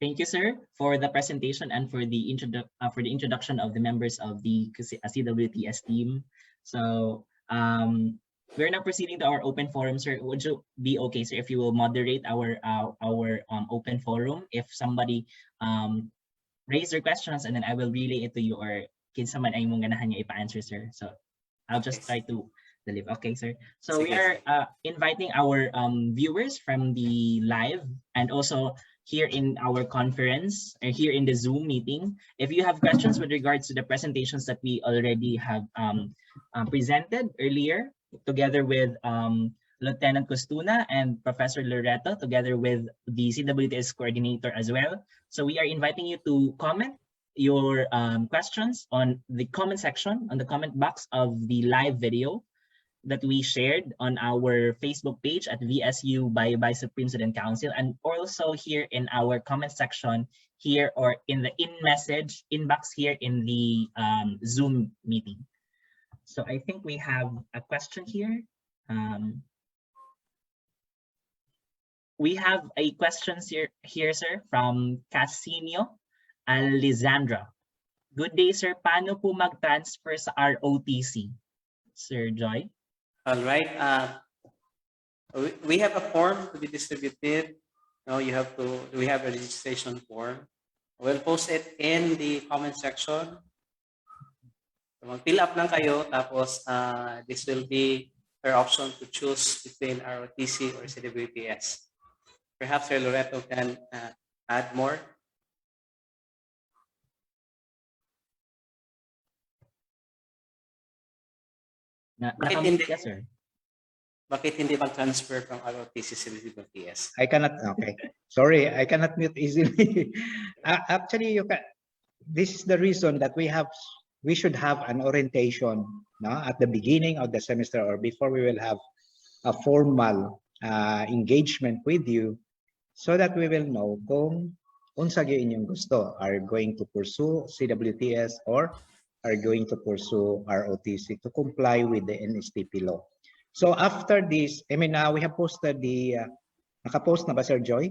Thank you, sir, for the presentation and for the introduction of the members of the CWTS team. So we're now proceeding to our open forum, sir. Would you be okay, sir, if you will moderate our open forum? If somebody raise their questions, and then I will relay it to you, or kinsa man ay mong ganahan niya ipa-answer, sir. So I'll just try to deliver. Okay, sir. So we are inviting our viewers from the live and also here in our conference or here in the Zoom meeting. If you have questions with regards to the presentations that we already have presented earlier, together with Lieutenant Costuna and Professor Loreto, together with the CWTS coordinator as well. So we are inviting you to comment your questions on the comment section, on the comment box of the live video that we shared on our Facebook page at VSU by Supreme Student Council, and also here in our comment section here, or in the in-message inbox here in the Zoom meeting. So I think we have a question here. We have a question here, sir, from Casinio Alessandra. Good day, sir. Paano po mag-transfer sa ROTC? Sir Joy? All right. We have a form to be distributed. No, we have a registration form. We'll post it in the comment section. So mag-fill up lang kayo, tapos this will be your option to choose between ROTC or CWTS. Perhaps Sir Loreto can add more. Yes, sir. Bakit hindi mag-transfer from ROTC to CWTS? I cannot, okay. Sorry, I cannot mute easily. Actually, you can. This is the reason that we should have an orientation, no, at the beginning of the semester or before we will have a formal engagement with you, so that we will know kung unsa gyud inyong gusto. Are going to pursue CWTS or are going to pursue ROTC to comply with the NSTP law. So after this, I mean, we have posted the, nakapost na ba, Sir Joy?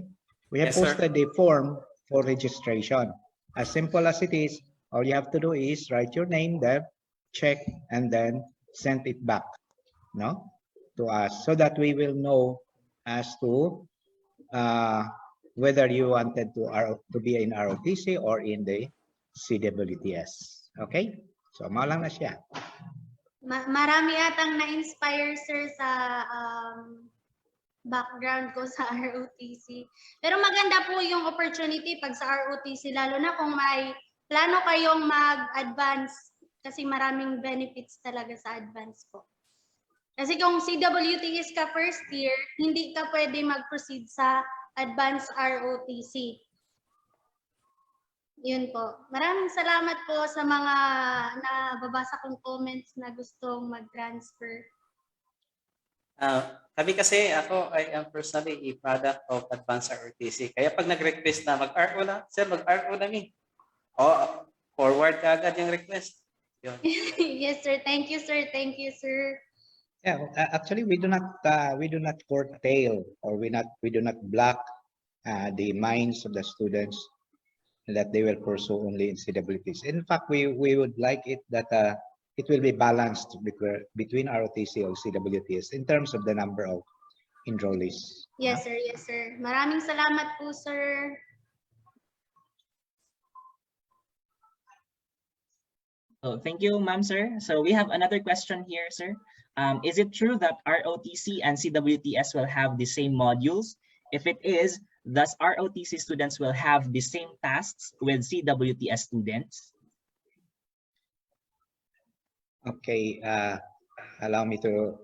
We have posted the form for registration. As simple as it is, all you have to do is write your name there, check, and then send it back, no, to us, so that we will know as to whether you wanted to be in ROTC or in the CWTS. Okay? So, malang na siya. Marami atang na-inspire, sir, sa background ko sa ROTC. Pero maganda po yung opportunity pag sa ROTC, lalo na kung may plano kayong mag-advance, kasi maraming benefits talaga sa advance po. Kasi kung CWTS ka first year, hindi ka pwede mag-proceed sa advanced ROTC. Yun po. Maraming salamat po sa mga nababasa kong comments na gustong mag-transfer. Kami kasi, I am personally a product of advanced ROTC. Kaya pag nag-request na mag-RO na, sir, mag-RO na mi. Forward ka agad yung request. Yun. Yes, sir. Thank you, sir. Thank you, sir. Yeah, actually, we do not curtail, or we do not block the minds of the students that they will pursue only in CWTs. In fact, we would like it that it will be balanced between ROTC or CWTs in terms of the number of enrollees. Yes, sir. Yes, sir. Maraming salamat po, sir. Oh, thank you, ma'am, sir. So we have another question here, sir. Is it true that ROTC and CWTS will have the same modules? If it is, thus ROTC students will have the same tasks with CWTS students? Okay, allow me to,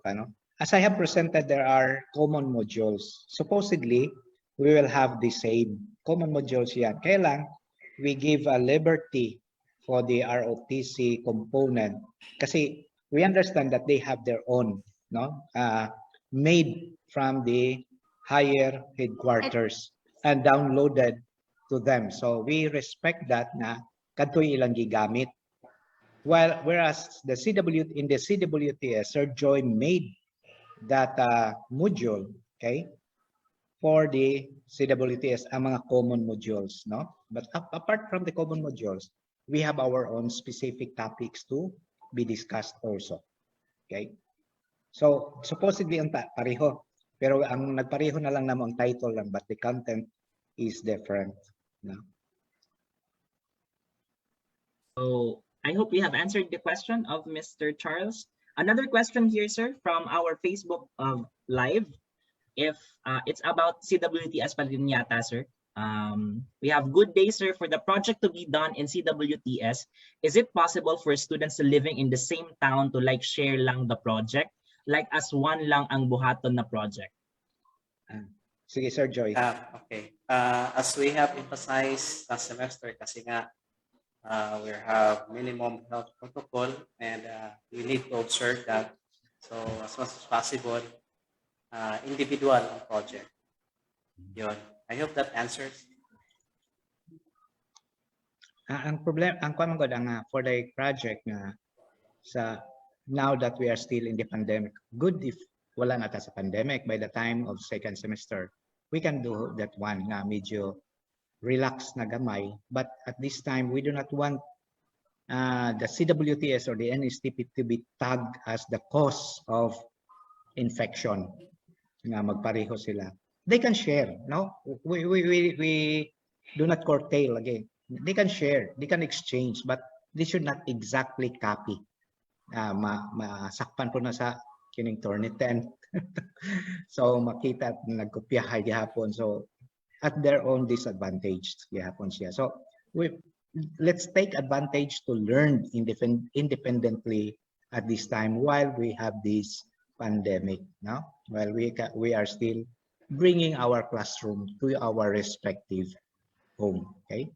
as I have presented, there are common modules. Supposedly, we will have the same common modules yan. Kaya lang, we give a liberty for the ROTC component kasi we understand that they have their own, no, made from the higher headquarters and downloaded to them. So we respect that na kadtoy ilang gigamit. Whereas the in the CWTS, Sir Joy made that module, okay, for the CWTS, ang mga common modules, no? But apart from the common modules, we have our own specific topics to be discussed also, okay? So supposedly ang pareho, pero ang nagpareho na lang namang title lang, but the content is different, no? So I hope we have answered the question of Mr. Charles. Another question here, sir, from our Facebook Live. If it's about CWTS pa rin yata, sir. We have good day, sir, for the project to be done in CWTS. Is it possible for students living in the same town to like share lang the project? Like as one lang ang buhaton na project? Sige, Sir Joy. Okay. As we have emphasized last semester, kasi nga we have minimum health protocol and we need to observe that. So as much as possible, individual project. Yun. I hope that answers. Ang problem, ang kuan ko ang for the project na sa now that we are still in the pandemic, good if wala na ta sa pandemic, by the time of second semester, we can do that one na medyo relax na gamay. But at this time, we do not want the CWTS or the NSTP to be tagged as the cause of infection. Nga magpareho sila. They can share, no? We do not curtail again. They can share, they can exchange, but they should not exactly copy. Masakpan po na sa kining Turnitin. So makita nagkopyahay gihapon. So at their own disadvantage gihapon siya. So let's take advantage to learn independently at this time while we have this pandemic, no? While we are still bringing our classroom to our respective home, okay?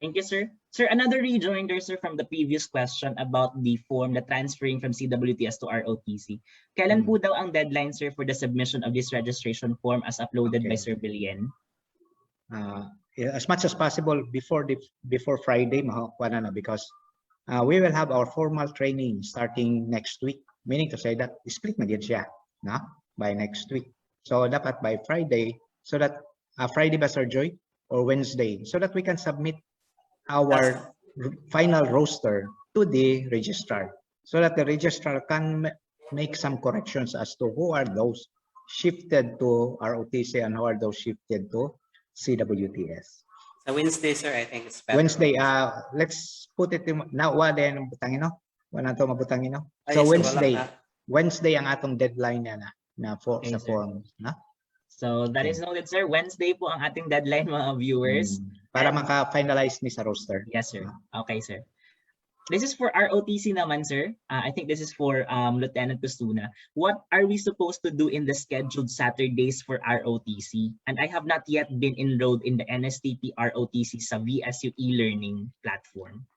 Thank you, sir. Sir, another rejoinder, sir, from the previous question about the form, the transferring from CWTS to ROTC. Kailan po daw ang deadline, sir, for the submission of this registration form as uploaded by Sir Billion? As much as possible before Friday, because we will have our formal training starting next week, meaning to say that split na din siya, no? By next week. So dapat by Friday, so that Friday ba, Sir Joy, or Wednesday, so that we can submit our final roster to the registrar, so that the registrar can make some corrections as to who are those shifted to ROTC and who are those shifted to CWTS. So Wednesday, sir, I think it's better. Wednesday, let's put it in, now, wala butangin, no? Wala to mabutangin, no? So Wednesday ang atong deadline na for sa form, no? So that is noted, sir. Wednesday po ang ating deadline, mga viewers. Para maka-finalize ni sa roster. Yes, sir. Okay, sir. This is for ROTC naman, sir. I think this is for Lieutenant Costuna. What are we supposed to do in the scheduled Saturdays for ROTC? And I have not yet been enrolled in the NSTP ROTC sa VSU e-learning platform.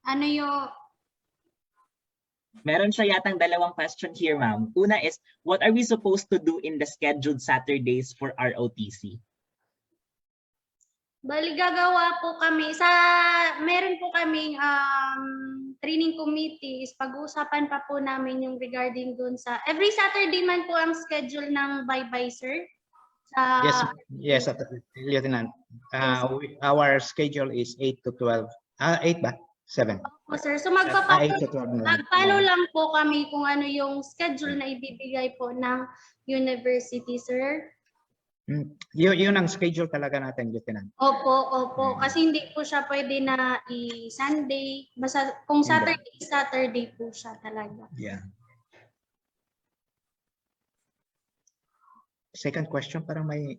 Ano yung... Meron siya yatang dalawang question here, ma'am. Una is, what are we supposed to do in the scheduled Saturdays for ROTC? Bali, gagawa po kami. Meron po kaming training committee. Pag-uusapan pa po namin yung regarding dun sa... Every Saturday man po ang schedule ng bye-bye, sir. Yes, Lieutenant. Our schedule is 8 to 12. 8 ba? 7. Opo, sir. So magpapalo lang po kami kung ano yung schedule na ibibigay po ng university, sir. Yun ang schedule talaga natin, Lieutenant. Opo. Kasi hindi po siya pwede na i-Sunday. Basta kung Saturday po siya talaga. Yeah. Second question, parang may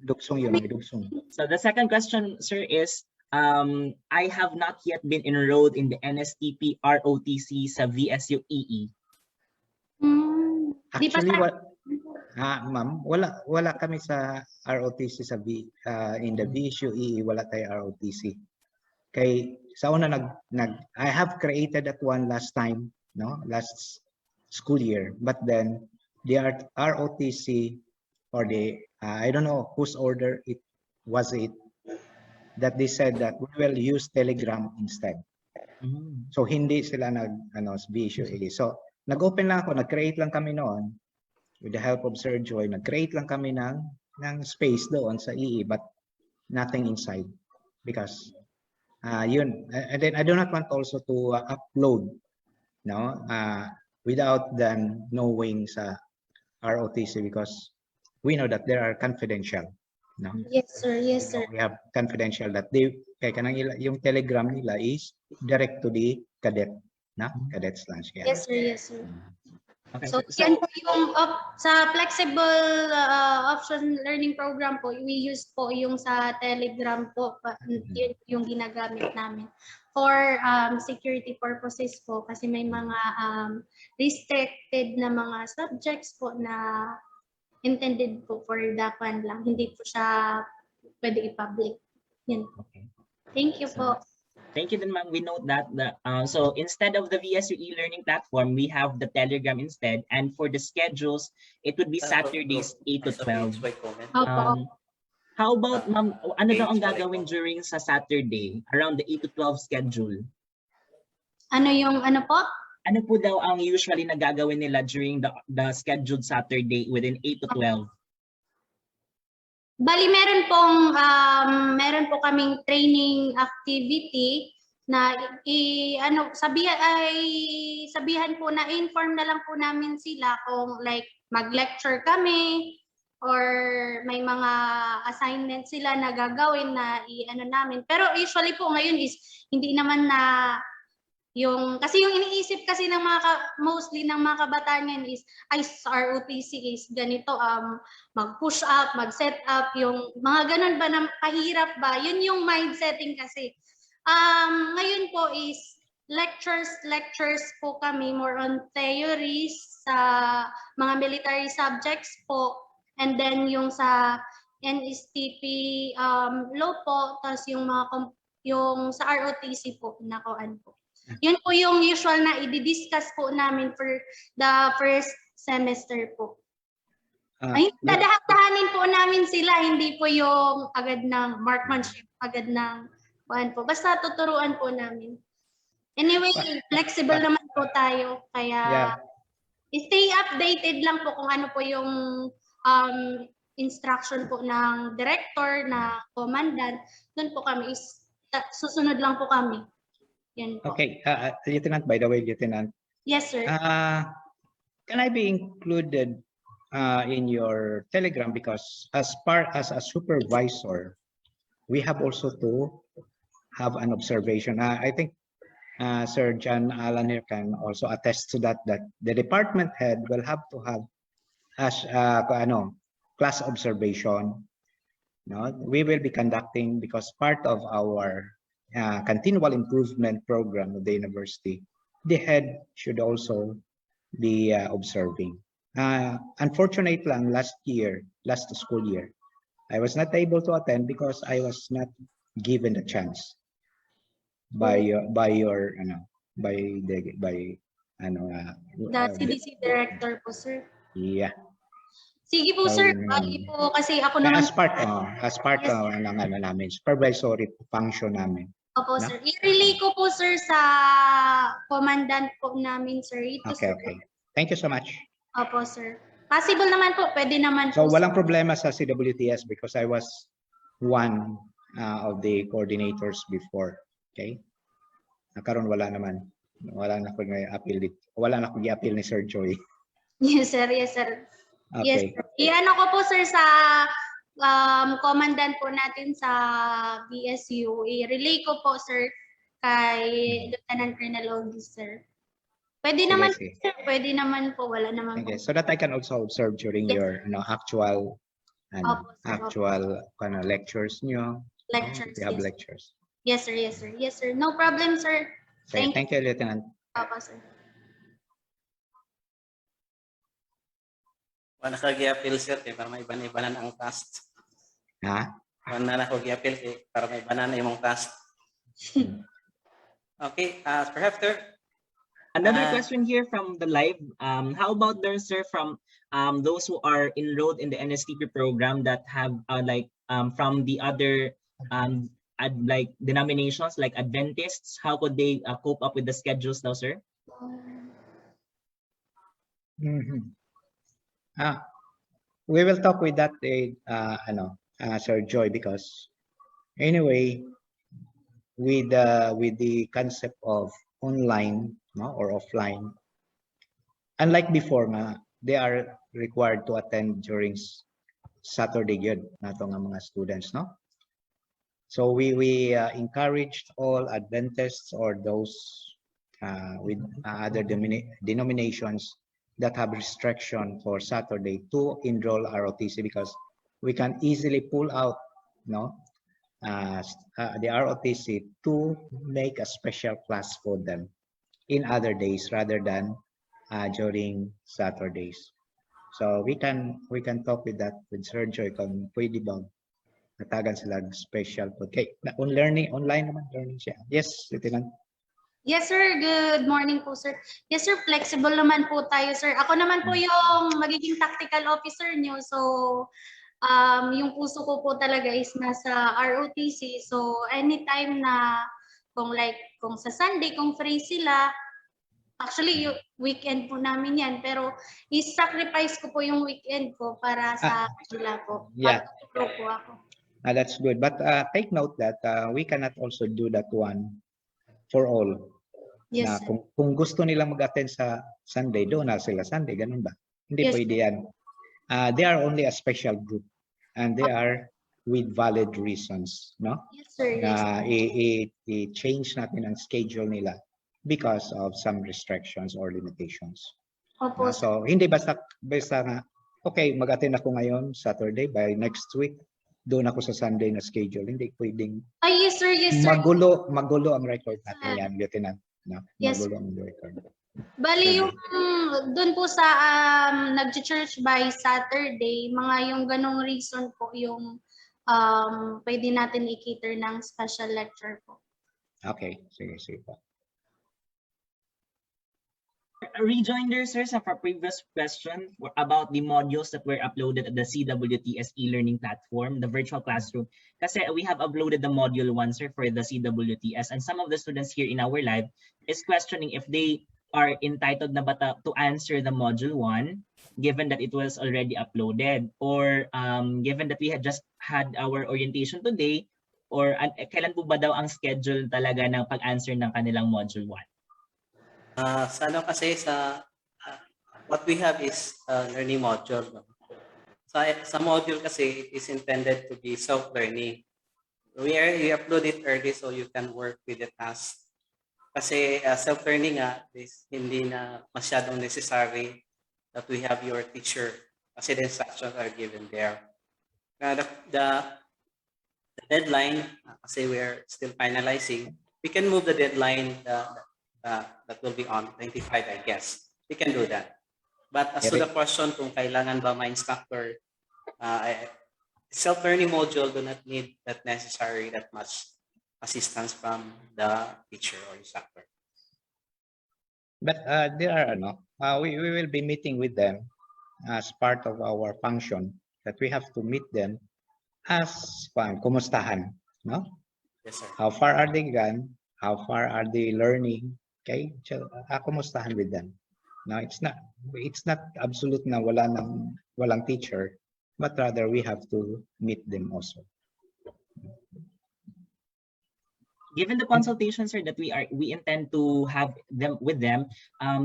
dugsong yun. May dugsong. So the second question, sir, is, I have not yet been enrolled in the NSTP ROTC sa VSU EE. Actually, Ma'am, wala kami sa ROTC sa in the VSU EE, wala tayo ROTC. Kay sa una I have created that one last time, no, last school year, but then the ROTC or the I don't know whose order it was that they said that we will use Telegram instead. So hindi sila VSU EE. So nag-open lang ako, nag-create lang kami noon. With the help of Sir Joy, nag-create lang kami ng space doon sa EE, but nothing inside. Because, yun. And then I do not want also to upload, no, without them knowing sa ROTC, because we know that there are confidential, no? Yes, sir. Yes, sir. We have confidential that kaya kanang yung telegram nila is direct to the cadet, na? Cadets lunch. Yes, sir. Yes, sir. Okay. So, yan po yung sa flexible option learning program po, we use po yung sa Telegram po, yun yung ginagamit namin for security purposes po, kasi may mga restricted na mga subjects po na intended po for that one lang, hindi po siya pwede i-public. Yan. Thank you po. Thank you, then, ma'am. We note that so instead of the VSU e-learning platform, we have the Telegram instead, and for the schedules, it would be Saturdays 8 to 12. How about, ma'am, ano daw ang gagawin during sa Saturday around the 8 to 12 schedule? Ano yung ano po? Ano po daw ang usually nagagawin nila during the scheduled Saturday within 8 to 12? Bali, meron po kaming training activity na sabihan po na inform na lang po namin sila kung like mag-lecture kami or may mga assignment sila na gagawin na namin. Pero usually po ngayon is hindi naman na kasi yung iniisip kasi ng mostly ng mga kabataan ngayon is ROTC is ganito, mag-push up, mag-set up, yung mga ganun ba na pahirap ba, yun yung mindsetting kasi. Ngayon po is lectures po kami, more on theories sa mga military subjects po, and then yung sa NSTP law po, tapos yung sa ROTC po, nakuan po. Yun po yung usual na i-discuss po namin for the first semester po. Dadahan-dahanin po namin sila, hindi po yung agad ng markmanship, agad ng po. Basta tuturuan po namin. Anyway, flexible naman po tayo, kaya stay updated lang po kung ano po yung instruction po ng director, na commandant. Doon po kami, susunod lang po kami. Yan po. Okay, Lieutenant, by the way, Lieutenant. Yes, sir. Can I be included in your Telegram, because as a supervisor, we have also to have an observation. I think Sir John Allen here can also attest to that the department head will have to have class observation. No, we will be conducting, because part of our continual improvement program of the university, the head should also be observing. Unfortunately, last school year, I was not able to attend because I was not given the chance by the CDC director po, sir. Yeah. Sige po, sir. Bali po kasi ako naman. As part ng namin, supervisory function namin. Opo, sir. I-relay ko po, sir, sa commandant po namin, sir. Okay. Thank you so much. Opo, sir. Possible naman po. Pwede naman po. So, walang sir. problema sa CWTS because I was one of the coordinators before. Okay? Nakaroon wala naman. Wala na akong i-appeal ni Sir Joy. Yes, sir. Yes, sir. Okay. Yes, sir. I-ano ko po, sir, sa commandant po natin sa BSU. I-relay ko po, sir, kay Lieutenant Colonel Ogi, sir. Pwede naman, sir. Pwede naman po. Wala naman po. So that I can also observe during your actual lectures nyo. Lectures. You have lectures. Yes, sir. Yes, sir. Yes, sir. No problem, sir. Okay, thank you, Lieutenant. Opo, sir. Paano ka gi-appeal sir kay para may iban-ibanan ang cast? Ha? Paano na ako gi-appeal kay para may banana imong cast? Okay, perhaps sir. Another question here from the live. How about there, sir, from those who are enrolled in the NSTP program that have from the other like denominations like Adventists? How could they cope up with the schedules now, sir? We will talk with that, Sir Joy, because anyway, with the concept of online, no, or offline, unlike before, they are required to attend during Saturday yun, nato nga mga students, no? So we encouraged all Adventists or those with other denominations that have restriction for Saturday to enroll ROTC, because we can easily pull out, no, the ROTC to make a special class for them in other days rather than during Saturdays. So we can talk with that with Sir Joy kung pwede bang natagan sila special po. Okay, online naman learning siya. Yes, Lieutenant. Yes, sir. Good morning po, sir. Yes, sir. Flexible naman po tayo, sir. Ako naman po yung magiging tactical officer nyo. So, yung puso ko po talaga is nasa ROTC. So, anytime na kung sa Sunday, kung free sila, actually, yung weekend po namin yan. Pero, i-sacrifice ko po yung weekend ko para sa sila po. Yeah. Pag-pro po ako. That's good. But take note that we cannot also do that one for all. Yes, Na kung gusto nila mag-attend sa Sunday, doon na sila Sunday, ganun ba? Hindi pwede yan. They are only a special group and they are with valid reasons, no? Yes, sir. I-change natin ang schedule nila because of some restrictions or limitations. Opo, So, hindi basta nga, okay, mag-attend ako ngayon, Saturday, by next week, doon ako sa Sunday na schedule. Hindi pwedeng yes, sir. Yes, sir. magulo ang record natin yan, Lieutenant. No? Yes. Magulo ang record. Bali, yung doon po sa nag-church by Saturday, mga yung ganong reason po yung pwede natin i-cater ng special lecture po. Okay, sige po. A rejoinder, sir, sa previous question about the modules that were uploaded at the CWTS e-learning platform, the virtual classroom. Kasi we have uploaded the module 1, sir, for the CWTS, and some of the students here in our live is questioning if they are entitled na ba to answer the module 1, given that it was already uploaded, or given that we had just had our orientation today, or kailan po ba daw ang schedule talaga ng pag-answer ng kanilang module 1? What we have is learning module. No? Sa module kasi it is intended to be self-learning. We upload it early so you can work with the task. Kasi self-learning is hindi na masyadong necessary that we have your teacher kasi the instructions are given there. The deadline, kasi we are still finalizing, we can move the deadline that will be on 25, I guess. We can do that. But as to the question kung kailangan ba may instructor, self-learning module do not need that necessary that much assistance from the teacher or instructor. But there are we will be meeting with them as part of our function that we have to meet them as kumustahan, no? Yes, sir. How far are they gone? How far are they learning? Okay, so kumustahan with them. No, it's not absolute na walang teacher, but rather we have to meet them also. Given the consultation, sir, that we intend to have them with them,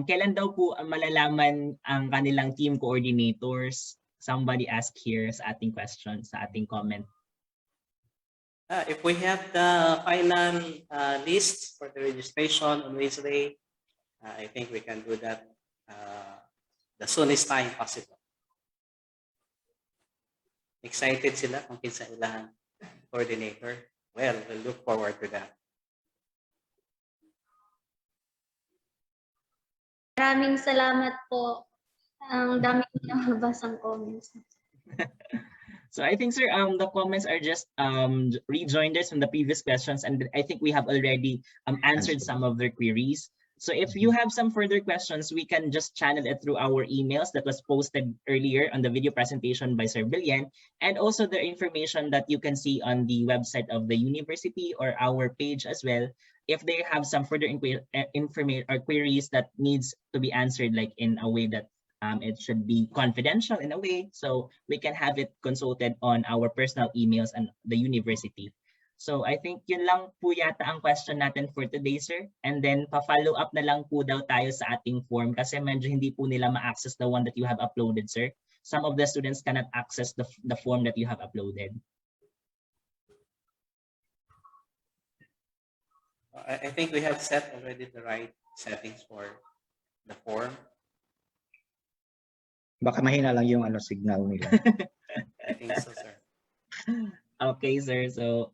kailan daw po malalaman ang kanilang team coordinators? Somebody asked here sa ating question, sa ating comment. If we have the final list for the registration on Wednesday, I think we can do that the soonest time possible. Excited sila kung kinsa ilang coordinator? Well, we'll look forward to that. Maraming salamat po. Ang dami na nabasang comments. So I think, sir, the comments are just rejoinders from the previous questions, and I think we have already answered some of their queries. So if you have some further questions, we can just channel it through our emails that was posted earlier on the video presentation by Sir Billian, and also the information that you can see on the website of the university or our page as well. If they have some further information or queries that needs to be answered, like in a way that it should be confidential in a way, so we can have it consulted on our personal emails and the university. So I think yun lang po yata ang question natin for today, sir. And then pa-follow up na lang po daw tayo sa ating form kasi medyo hindi po nila ma-access the one that you have uploaded, sir. Some of the students cannot access the form that you have uploaded. I think we have set already the right settings for the form. Baka mahina lang yung signal nila. I think so, sir. Okay, sir. So,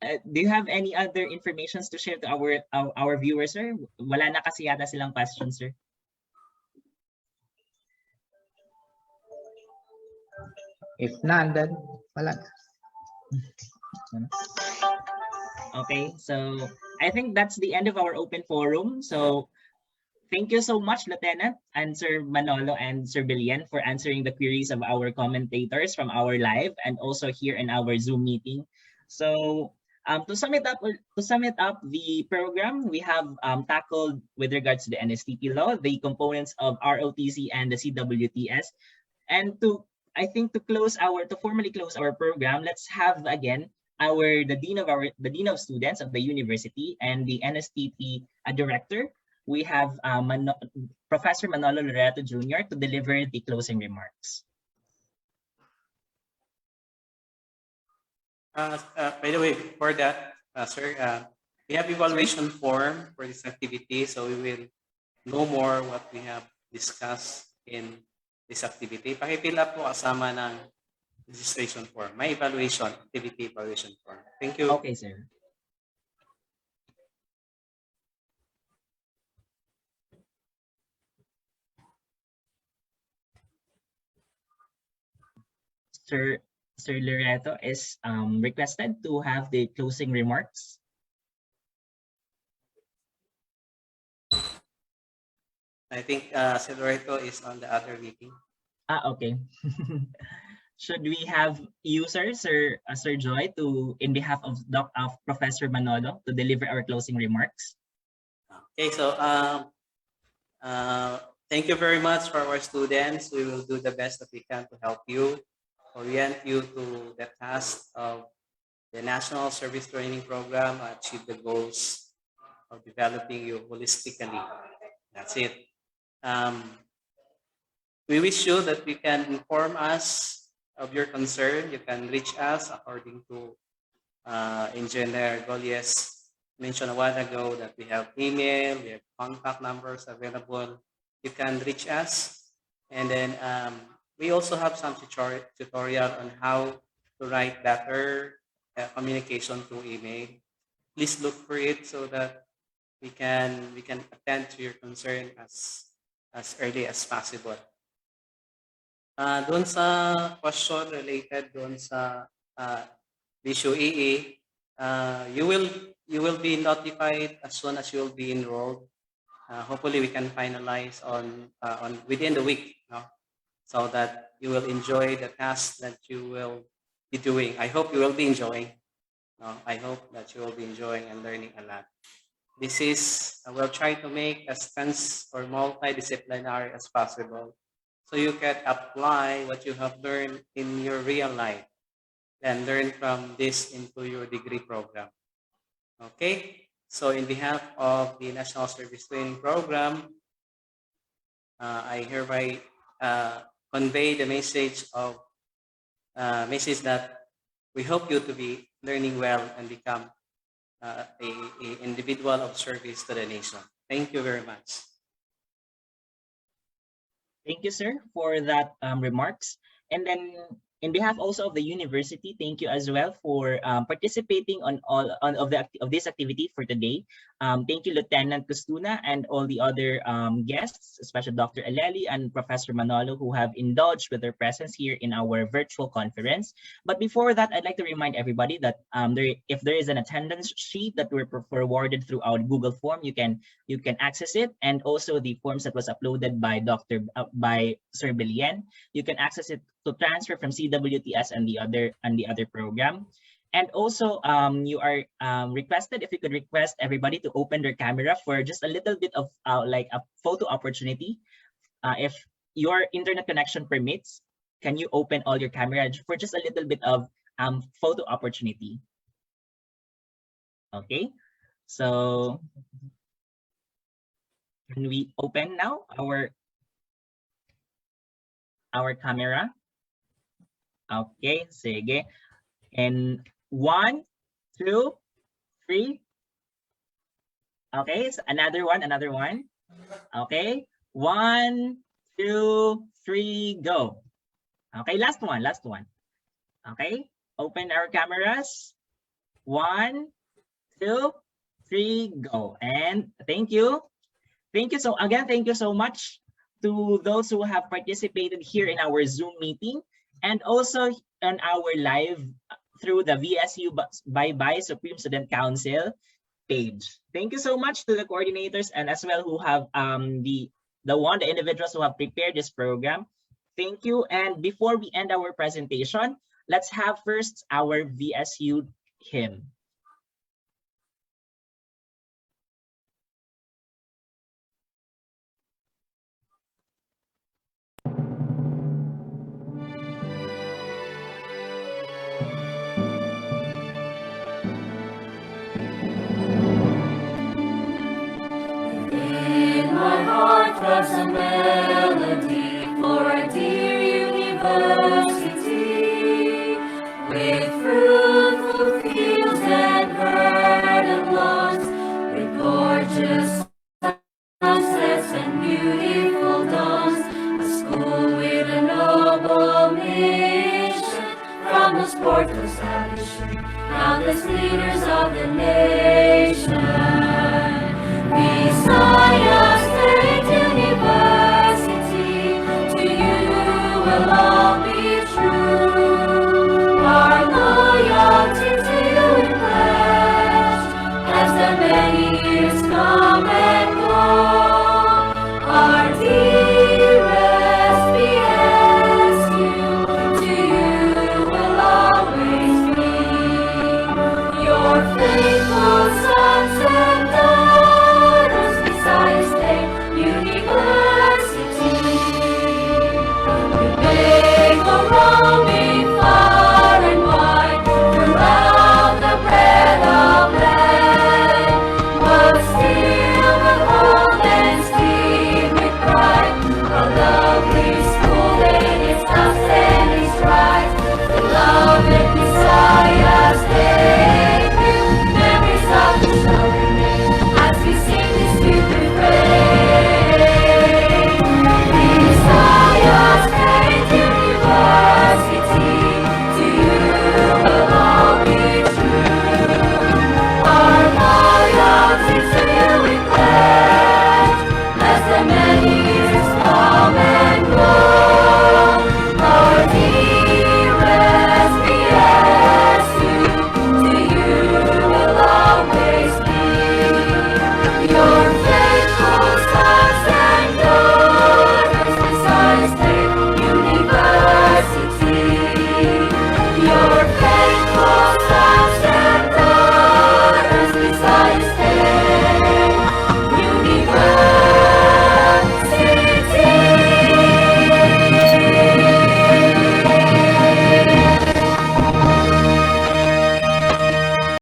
do you have any other informations to share to our viewers, sir? Wala na kasi yata silang questions, sir. If none, then wala. Okay, so I think that's the end of our open forum. So thank you so much, Lieutenant and Sir Manolo and Sir Billian, for answering the queries of our commentators from our live and also here in our Zoom meeting. So to sum it up, the program we have tackled with regards to the NSTP law, the components of ROTC and the CWTS, and to formally close our program, let's have again the dean of students of the university and the NSTP director. We have Professor Manolo Loreto Jr. to deliver the closing remarks. By the way, for that, sir, we have evaluation form for this activity, so we will know more what we have discussed in this activity. Pakifill up po kasama ng registration form. May activity evaluation form. Thank you. Okay, sir. Sir Loreto is requested to have the closing remarks. I think Sir Loreto is on the other meeting. Okay. Should we have you, sir, Sir Joy, in behalf of Professor Manolo, to deliver our closing remarks? Okay, so thank you very much for our students. We will do the best that we can to help you, orient you to the task of the National Service Training Program, achieve the goals of developing you holistically. That's it. We wish you that you can inform us of your concern. You can reach us according to Engineer Golies mentioned a while ago that we have email, we have contact numbers available. You can reach us. And then we also have some tutorial on how to write better communication through email. Please look for it so that we can attend to your concern as early as possible. Doon sa question related doon sa issue EE, you will be notified as soon as you will be enrolled. Hopefully we can finalize on within the week, no? So that you will enjoy the task that you will be doing. I hope you will be enjoying. No? I hope that you will be enjoying and learning a lot. This is, we'll try to make as dense or multidisciplinary as possible, so you can apply what you have learned in your real life and learn from this into your degree program. Okay, so in behalf of the National Service Training Program, I hereby convey the message that we hope you to be learning well and become an individual of service to the nation. Thank you very much. Thank you, sir, for that remarks. And then in behalf also of the university, thank you as well for participating on all of this activity for today. Thank you, Lieutenant Costuna, and all the other guests, especially Dr. Aleli and Professor Manolo, who have indulged with their presence here in our virtual conference. But before that, I'd like to remind everybody that if there is an attendance sheet that we're forwarded through our Google form, you can access it, and also the forms that was uploaded by by Sir Bilien. You can access it to transfer from CWTS and the other program. And also, you are requested, if you could request everybody to open their camera for just a little bit of like a photo opportunity. If your internet connection permits, can you open all your camera for just a little bit of photo opportunity? Okay, so can we open now our camera? Okay, sige. And 1, 2, 3. Okay, so another one. Okay, 1, 2, 3, go. Okay, last one. Okay, open our cameras. 1, 2, 3, go. And thank you. So again, thank you so much to those who have participated here in our Zoom meeting, and also on our live through the VSU Bye Supreme Student Council page. Thank you so much to the coordinators, and as well who have the individuals who have prepared this program. Thank you. And before we end our presentation, let's have first our VSU hymn. Was a melody for our dear university, with fruitful fields and verdant lawns, with gorgeous sunsets and beautiful dawns, a school with a noble mission, from the sport to establishment, countless leaders of the nation. Visayas State University, to you belong.